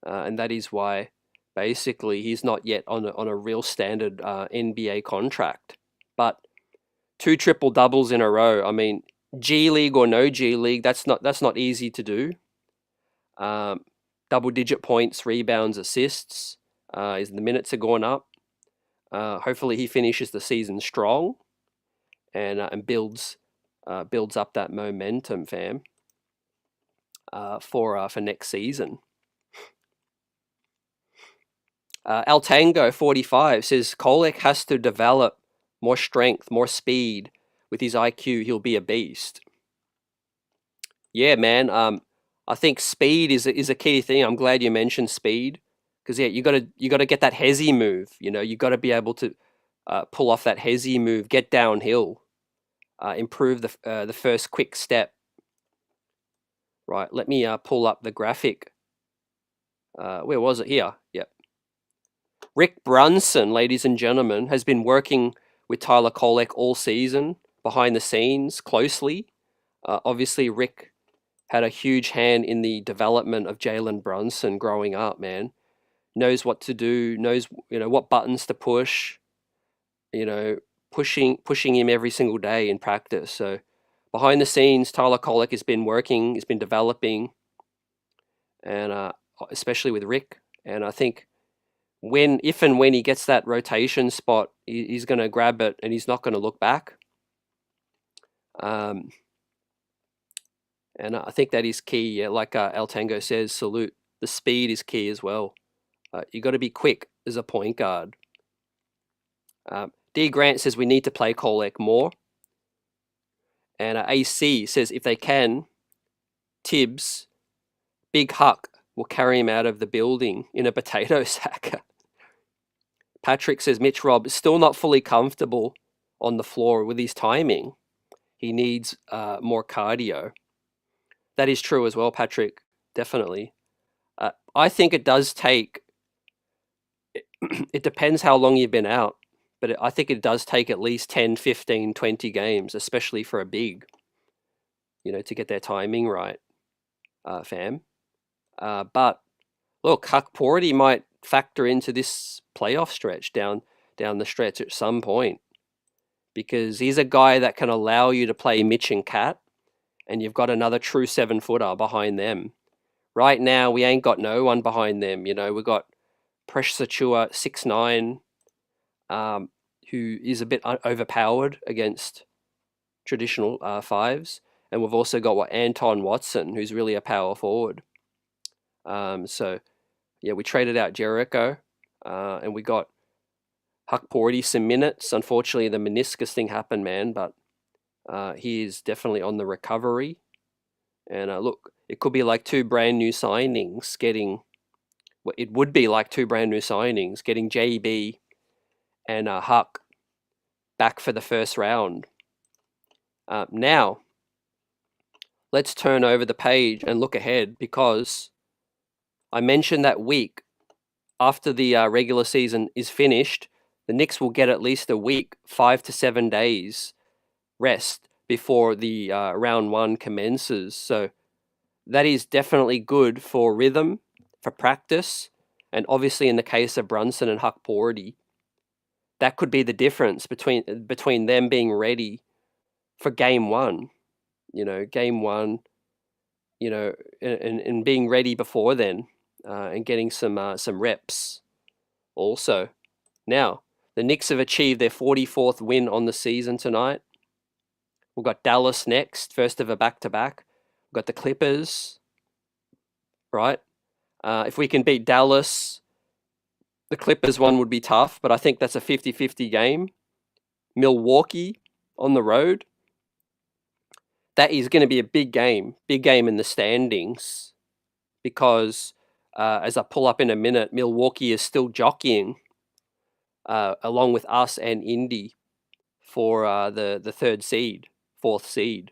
And that is why basically he's not yet on a real standard NBA contract. But 2 triple-doubles in a row. I mean, G League or no G League, that's not easy to do. Double-digit points, rebounds, assists. The minutes are going up. Hopefully he finishes the season strong and builds up that momentum, fam, for next season. Altango 45 says Kolek has to develop more strength, more speed. With his IQ, he'll be a beast. Yeah, man. I think speed is a key thing. I'm glad you mentioned speed, because you gotta get that hezzy move. You gotta be able to pull off that hezzy move, get downhill, improve the first quick step. Right. Let me pull up the graphic. Where was it? Here. Yep. Rick Brunson, ladies and gentlemen, has been working with Tyler Kolek all season, behind the scenes, closely. Obviously, Rick had a huge hand in the development of Jalen Brunson growing up, man. Knows what to do, knows what buttons to push, pushing him every single day in practice. So behind the scenes, Tyler Kolek has been working, has been developing, and especially with Rick. And I think if and when he gets that rotation spot, he's going to grab it and he's not going to look back. And I think that is key. Yeah, like El Tango says, salute. The speed is key as well. You got to be quick as a point guard. D. Grant says we need to play Kolek more. And AC says if they can, Tibbs, Big Huck will carry him out of the building in a potato sack. Patrick says Mitch Robb is still not fully comfortable on the floor with his timing. He needs more cardio. That is true as well, Patrick. Definitely. I think it does take... It depends how long you've been out. But I think it does take at least 10, 15, 20 games, especially for a big, to get their timing right, fam. But look, Hukporti might factor into this playoff stretch down the stretch at some point. because he's a guy that can allow you to play Mitch and Cat, and you've got another true 7-footer behind them. Right now, we ain't got no one behind them. You know, we've got Presh Sachua, 6'9", who is a bit overpowered against traditional fives. And we've also got Anton Watson, who's really a power forward. So, yeah, we traded out Jericho, and we got Huck Porty some minutes. Unfortunately, the meniscus thing happened, man, but he is definitely on the recovery. And look, it could be like two brand new signings getting... Well, it would be like two brand new signings getting JB and Huck back for the first round. Now, let's turn over the page and look ahead, because I mentioned that week after the regular season is finished, the Knicks will get at least a week, 5 to 7 days rest before the round one commences. So that is definitely good for rhythm, for practice, and obviously in the case of Brunson and Huck Porty, that could be the difference between them being ready for game one. You know, game one, you know, and being ready before then, and getting some reps also. Now, the Knicks have achieved their 44th win on the season tonight. We've got Dallas next, first of a back-to-back. We've got the Clippers, right? If we can beat Dallas, the Clippers one would be tough, but I think that's a 50-50 game. Milwaukee on the road. That is going to be a big game in the standings, because as I pull up in a minute, Milwaukee is still jockeying along with us and Indy for the fourth seed.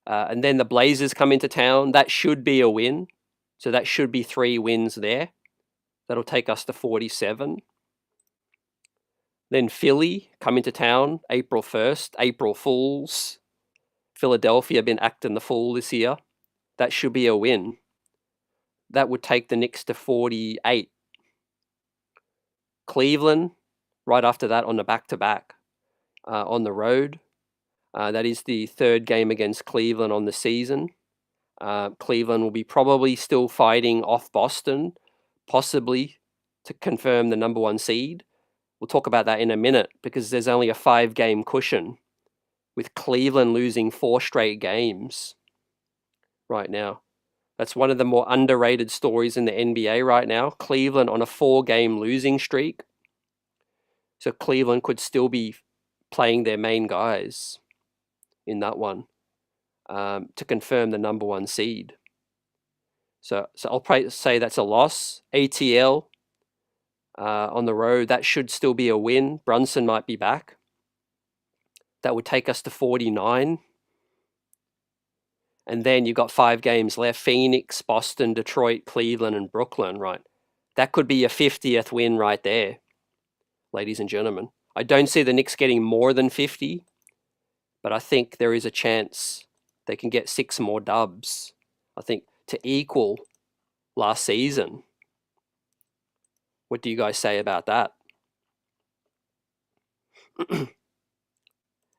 And then the Blazers come into town. That should be a win. So that should be 3 wins there. That'll take us to 47. Then Philly come into town April 1st. April Fools. Philadelphia been acting the fool this year. That should be a win. That would take the Knicks to 48. Cleveland, right after that on the back-to-back on the road. That is the 3rd game against Cleveland on the season. Cleveland will be probably still fighting off Boston, possibly to confirm the number 1 seed. We'll talk about that in a minute, because there's only a 5-game cushion, with Cleveland losing 4 straight games right now. That's one of the more underrated stories in the NBA right now. Cleveland on a 4-game losing streak. So Cleveland could still be playing their main guys in that one to confirm the number 1 seed. So I'll probably say that's a loss. ATL on the road, that should still be a win. Brunson might be back. That would take us to 49. And then you've got 5 games left. Phoenix, Boston, Detroit, Cleveland, and Brooklyn, right? That could be a 50th win right there, ladies and gentlemen. I don't see the Knicks getting more than 50, but I think there is a chance they can get 6 more dubs, I think, to equal last season. What do you guys say about that?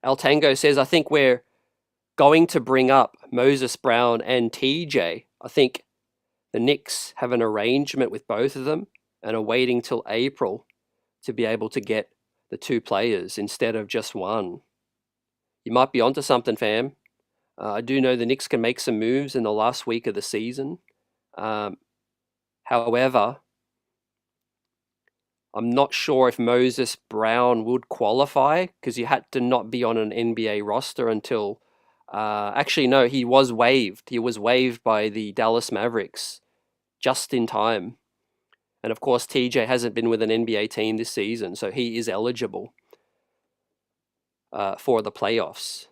El Tango says, I think we're going to bring up Moses Brown and TJ. I think the Knicks have an arrangement with both of them and are waiting till April to be able to get the 2 players instead of just one. You might be onto something, fam. I do know the Knicks can make some moves in the last week of the season. However, I'm not sure if Moses Brown would qualify, because you had to not be on an NBA roster until... actually, no, he was waived. He was waived by the Dallas Mavericks just in time. And of course, TJ hasn't been with an NBA team this season, so he is eligible for the playoffs.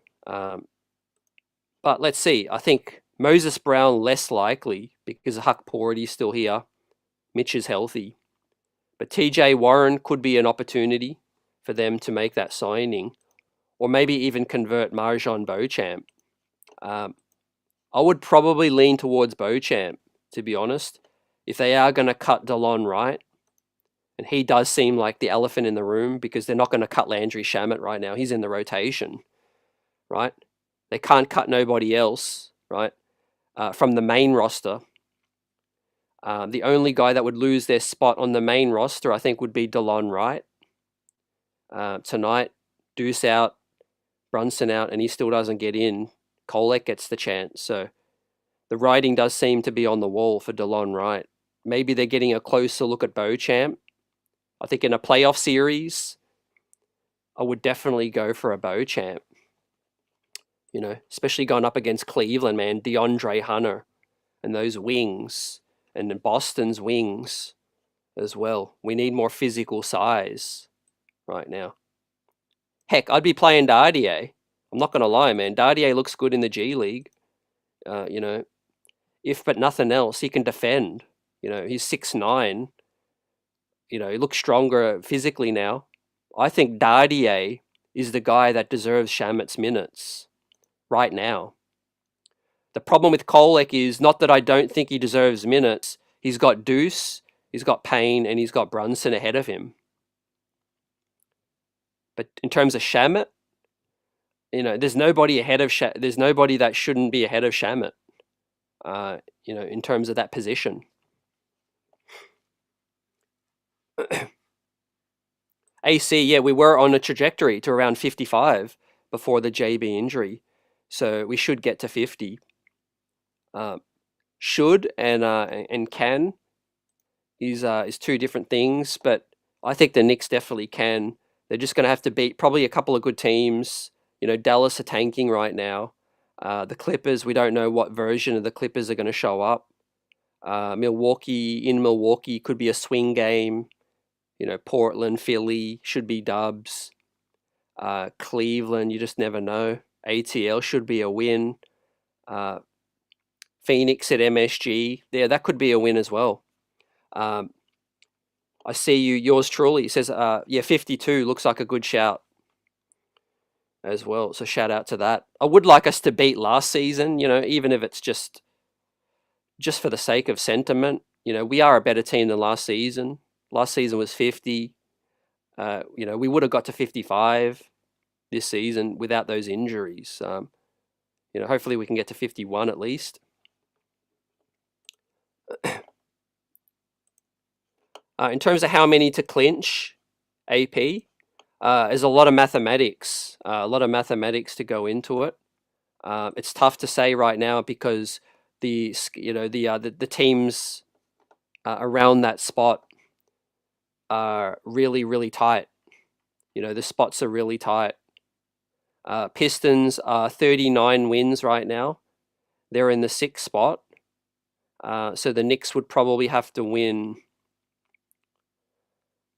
But let's see. I think Moses Brown less likely, because Huck Porty is still here. Mitch is healthy. But TJ Warren could be an opportunity for them to make that signing, or maybe even convert Marjon Beauchamp. I would probably lean towards Beauchamp, to be honest. If they are going to cut DeLon Wright And he does seem like the elephant in the room because they're not going to cut Landry Shamet right now. He's in the rotation, right? They can't cut nobody else, right, from the main roster. The only guy that would lose their spot on the main roster, I think, would be DeLon Wright. Tonight, Deuce out, Brunson out, and he still doesn't get in. Kolek gets the chance. So the writing does seem to be on the wall for DeLon Wright. Maybe they're getting a closer look at Beauchamp. I think in a playoff series, I would definitely go for a Beauchamp. You know, especially going up against Cleveland, man. DeAndre Hunter and those wings, and then Boston's wings as well. We need more physical size right now. Heck, I'd be playing Dardier. I'm not going to lie, man. Dardier looks good in the G League. You know, if but nothing else, he can defend. You know, he's 6'9". You know, he looks stronger physically now. I think Dardier is the guy that deserves Shamet's minutes right now. The problem with Kolek is not that I don't think he deserves minutes. He's got Deuce, he's got Payne, and he's got Brunson ahead of him. But in terms of Shamet, you know, there's nobody ahead of there's nobody that shouldn't be ahead of Shamet. You know, in terms of that position. AC, yeah, we were on a trajectory to around 55 before the JB injury, so we should get to 50. Should and can is two different things, but I think the Knicks definitely can. They're just going to have to beat probably a couple of good teams. You know, Dallas are tanking right now. The Clippers, we don't know what version of the Clippers are going to show up. Milwaukee could be a swing game. You know, Portland, Philly should be dubs. Cleveland, you just never know. ATL should be a win. Phoenix at MSG, yeah, that could be a win as well. I see yours truly says, yeah, 52 looks like a good shout as well. So shout out to that. I would like us to beat last season, you know, even if it's just for the sake of sentiment. You know, we are a better team than last season. Last season was 50. You know, we would have got to 55 this season without those injuries. You know, hopefully we can get to 51 at least. In terms of how many to clinch AP, there's a lot of mathematics. To go into it. It's tough to say right now because the teams around that spot are really, really tight. You know, the spots are really tight. Pistons are 39 wins right now. They're in the 6th spot. So the Knicks would probably have to win,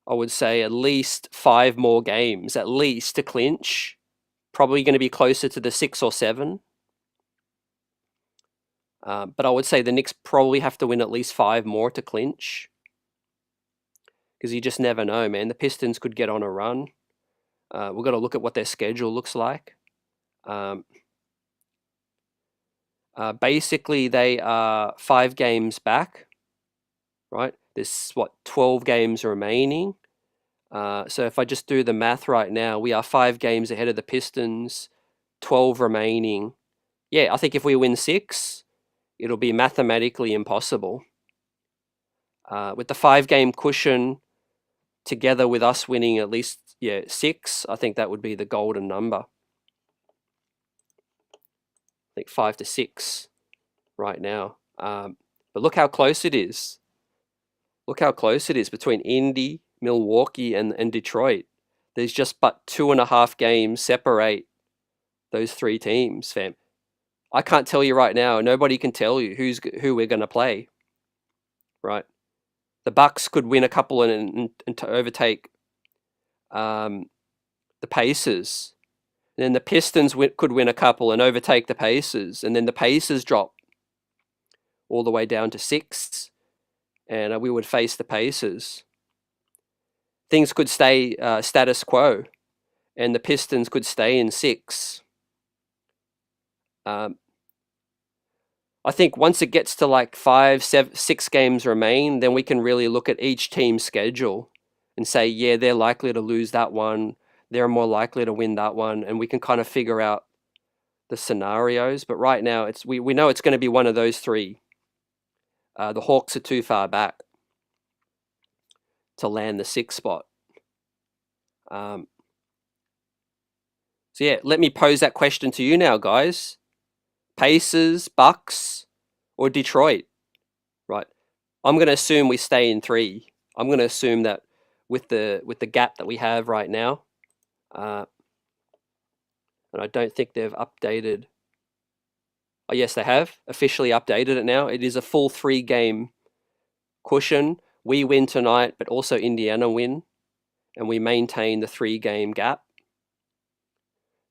I would say, at least 5 more games, at least, to clinch. Probably going to be closer to the 6 or 7. But I would say the Knicks probably have to win at least 5 more to clinch. Because you just never know, man. The Pistons could get on a run. We've got to look at what their schedule looks like. Basically, they are 5 games back, right? There's, 12 games remaining. So if I just do the math right now, we are 5 games ahead of the Pistons, 12 remaining. Yeah, I think if we win 6, it'll be mathematically impossible. With the 5-game cushion, together with us winning at least 6, I think that would be the golden number. I think 5 to 6 right now. But look how close it is. Look how close it is between Indy, Milwaukee, and Detroit. There's just but 2.5 games separate those 3 teams, fam. I can't tell you right now. Nobody can tell you who we're going to play. Right? The Bucks could win a couple and to overtake the Pacers. And then the Pistons could win a couple and overtake the Pacers. And then the Pacers drop all the way down to 6. And we would face the Pacers. Things could stay status quo. And the Pistons could stay in 6. I think once it gets to like 5, 7, 6 games remain, then we can really look at each team's schedule and say, yeah, they're likely to lose that one, they're more likely to win that one, and we can kind of figure out the scenarios. But right now, we know it's going to be one of those three. The Hawks are too far back to land the 6th spot. So yeah, let me pose that question to you now, guys. Pacers, Bucks, or Detroit? Right. I'm going to assume we stay in 3. I'm going to assume that with the gap that we have right now, and I don't think they've updated. Oh, yes, they have officially updated it now. It is a full 3-game cushion. We win tonight, but also Indiana win, and we maintain the 3-game gap.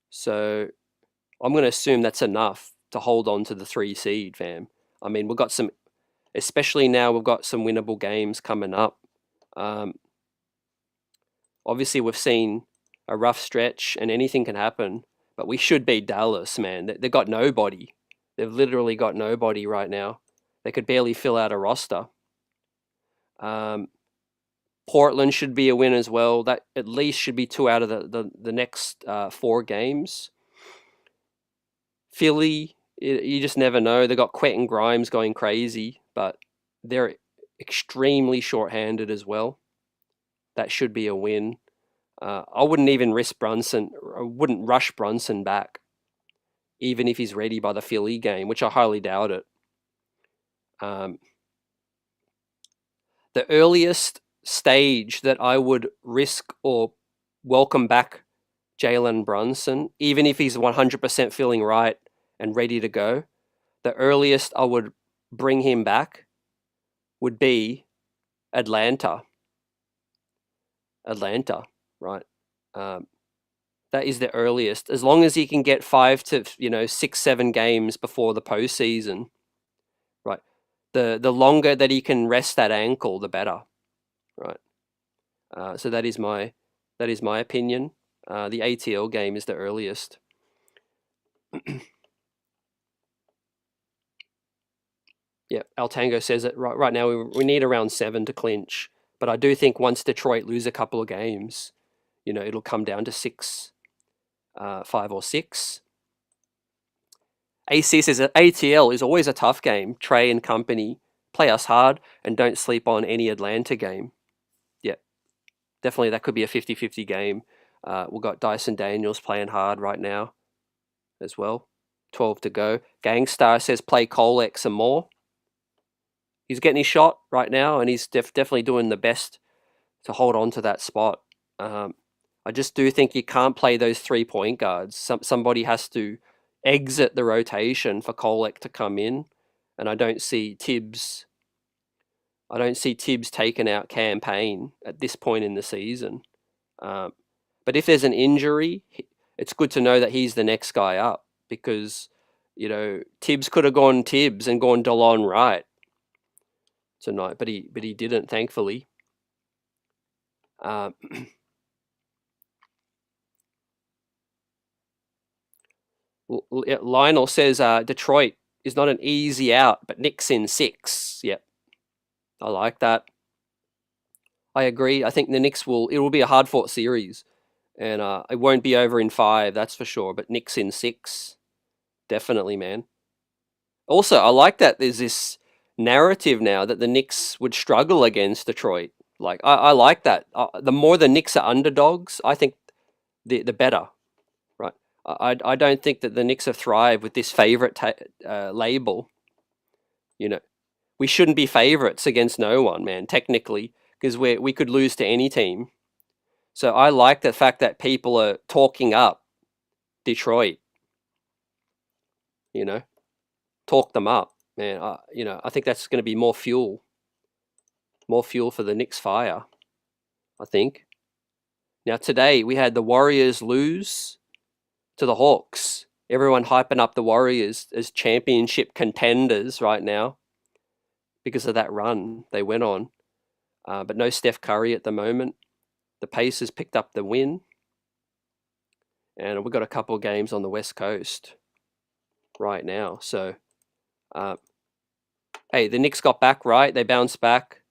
So I'm going to assume that's enough to hold on to the 3 seed, fam. I mean, we've got some, especially now we've got some winnable games coming up. Obviously, we've seen a rough stretch and anything can happen, but we should beat Dallas, man. They've got nobody. They've literally got nobody right now. They could barely fill out a roster. Portland should be a win as well. That at least should be 2 out of the next 4 games. Philly, you just never know. They got Quentin Grimes going crazy, but they're extremely short-handed as well. That should be a win. I wouldn't even risk Brunson. I wouldn't rush Brunson back, even if he's ready by the Philly game, which I highly doubt it. The earliest stage that I would risk or welcome back Jalen Brunson, even if he's 100% feeling right and ready to go, the earliest I would bring him back would be Atlanta. Right? That is the earliest. As long as he can get 5 to 6, 7 games before the postseason, right? The longer that he can rest that ankle, the better, right? So that is my opinion. The ATL game is the earliest. Yeah, Altango says it right now. We need around 7 to clinch, but I do think once Detroit lose a couple of games, it'll come down to 6, 5 or 6. AC says that ATL is always a tough game. Trey and company play us hard and don't sleep on any Atlanta game. Yeah, definitely that could be a 50-50 game. We've got Dyson Daniels playing hard right now as well. 12 to go. Gangstar says play Kolek some more. He's getting his shot right now, and he's definitely doing the best to hold on to that spot. I just do think you can't play those 3 point guards. Somebody has to exit the rotation for Kolek to come in, and I don't see Tibbs taking out Campaign at this point in the season. But if there's an injury, it's good to know that he's the next guy up, because Tibbs could have gone Tibbs and gone DeLon Wright tonight, but he didn't, thankfully. Lionel says Detroit is not an easy out, but Knicks in 6. Yep, I like that. I agree. I think the Knicks it will be a hard-fought series, and it won't be over in 5, that's for sure. But Knicks in 6, definitely, man. Also, I like that there's this narrative now that the Knicks would struggle against Detroit. Like, I like that. The more the Knicks are underdogs, I think the better, right? I don't think that the Knicks have thrived with this favorite label. We shouldn't be favorites against no one, man, technically, because we could lose to any team. So I like the fact that people are talking up Detroit. Talk them up, man. I think that's going to be more fuel for the Knicks fire, I think. Now today we had the Warriors lose to the Hawks. Everyone hyping up the Warriors as championship contenders right now because of that run they went on. But no Steph Curry at the moment. The Pacers picked up the win. And we've got a couple of games on the West Coast right now. So, hey, the Knicks got back, right? They bounced back.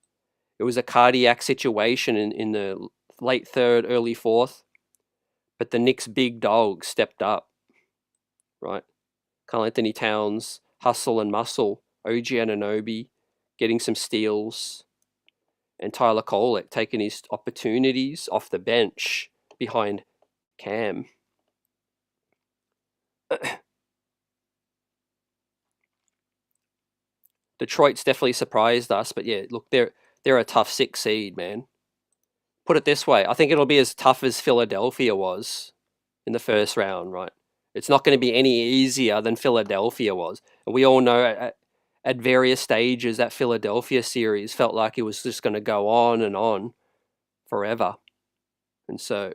It was a cardiac situation in the late third, early fourth. But the Knicks' big dog stepped up, right? Karl-Anthony Towns, hustle and muscle. OG Anunoby getting some steals. And Tyler Kolek taking his opportunities off the bench behind Cam. Detroit's definitely surprised us, but yeah, look, they're a tough 6 seed, man. Put it this way, I think it'll be as tough as Philadelphia was in the first round, right? It's not going to be any easier than Philadelphia was. And we all know at various stages that Philadelphia series felt like it was just going to go on and on forever. And so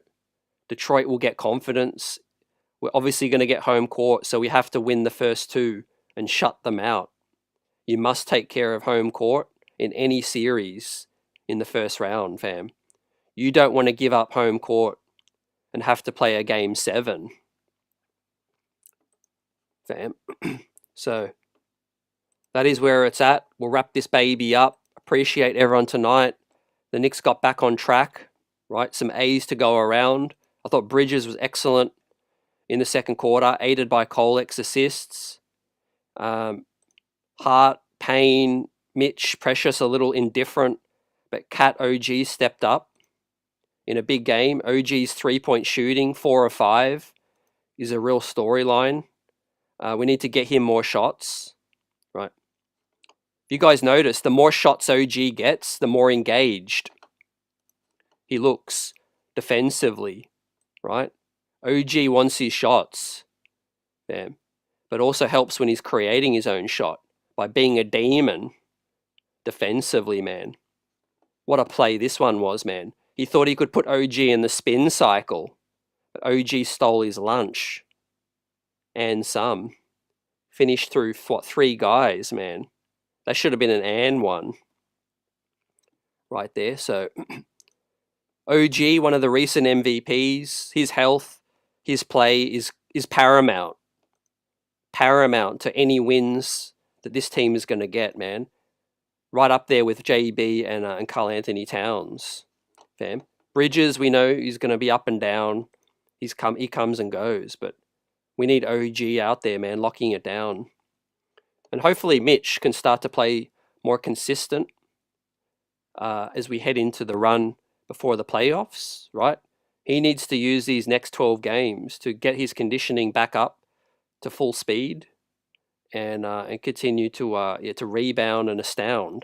Detroit will get confidence. We're obviously going to get home court, so we have to win the first 2 and shut them out. You must take care of home court in any series in the first round, fam. You don't want to give up home court and have to play a game 7, fam. So that is where it's at. We'll wrap this baby up. Appreciate everyone tonight. The Knicks got back on track, right? Some A's to go around. I thought Bridges was excellent in the second quarter, aided by Kolek's assists. Hart, Payne, Mitch, Precious a little indifferent, but Cat OG stepped up in a big game. OG's 3-point shooting, 4 of 5, is a real storyline. We need to get him more shots, right? If you guys notice, the more shots OG gets, the more engaged he looks defensively, right? OG wants his shots, but also helps when he's creating his own shot by being a demon defensively, man. What a play this one was, man. He thought he could put OG in the spin cycle, but OG stole his lunch and some. Finished through, 3 guys, man. That should have been an and one right there. So OG, one of the recent MVPs, his health, his play is paramount. Paramount to any wins that this team is going to get, man. Right up there with JB and Karl-Anthony Towns, fam. Bridges, we know he's going to be up and down. He comes and goes, but we need OG out there, man, locking it down. And hopefully Mitch can start to play more consistent as we head into the run before the playoffs, right? He needs to use these next 12 games to get his conditioning back up to full speed and continue to rebound and astound,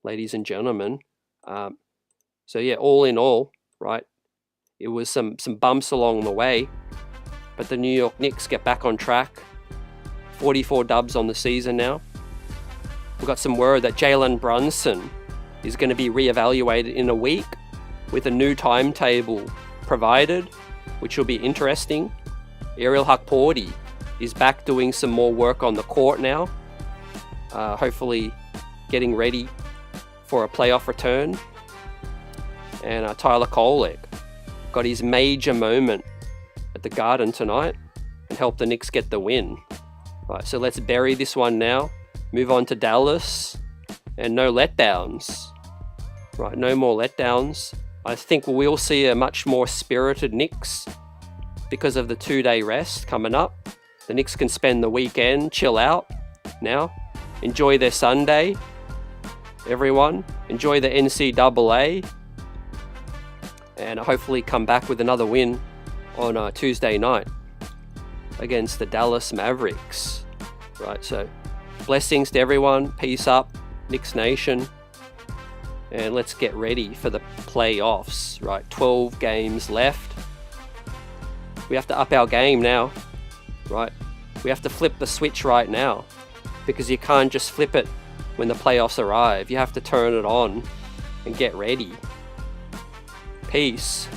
ladies and gentlemen. So yeah, all in all, right, it was some bumps along the way, but the New York Knicks get back on track. 44 dubs on the season now. We've got some word that Jalen Brunson is going to be reevaluated in a week with a new timetable provided, which will be interesting. Ariel Hakporti is back doing some more work on the court now, hopefully getting ready for a playoff return. And Tyler Kolek got his major moment at the Garden tonight and helped the Knicks get the win. Right, so let's bury this one now. Move on to Dallas, and no letdowns. Right, no more letdowns. I think we'll see a much more spirited Knicks because of the 2-day rest coming up. The Knicks can spend the weekend, chill out now, enjoy their Sunday. Everyone, enjoy the NCAA, and hopefully come back with another win on Tuesday night against the Dallas Mavericks. Right, so blessings to everyone. Peace up, Knicks Nation. And let's get ready for the playoffs, right? 12 games left. We have to up our game now, right? We have to flip the switch right now because you can't just flip it when the playoffs arrive. You have to turn it on and get ready. Peace.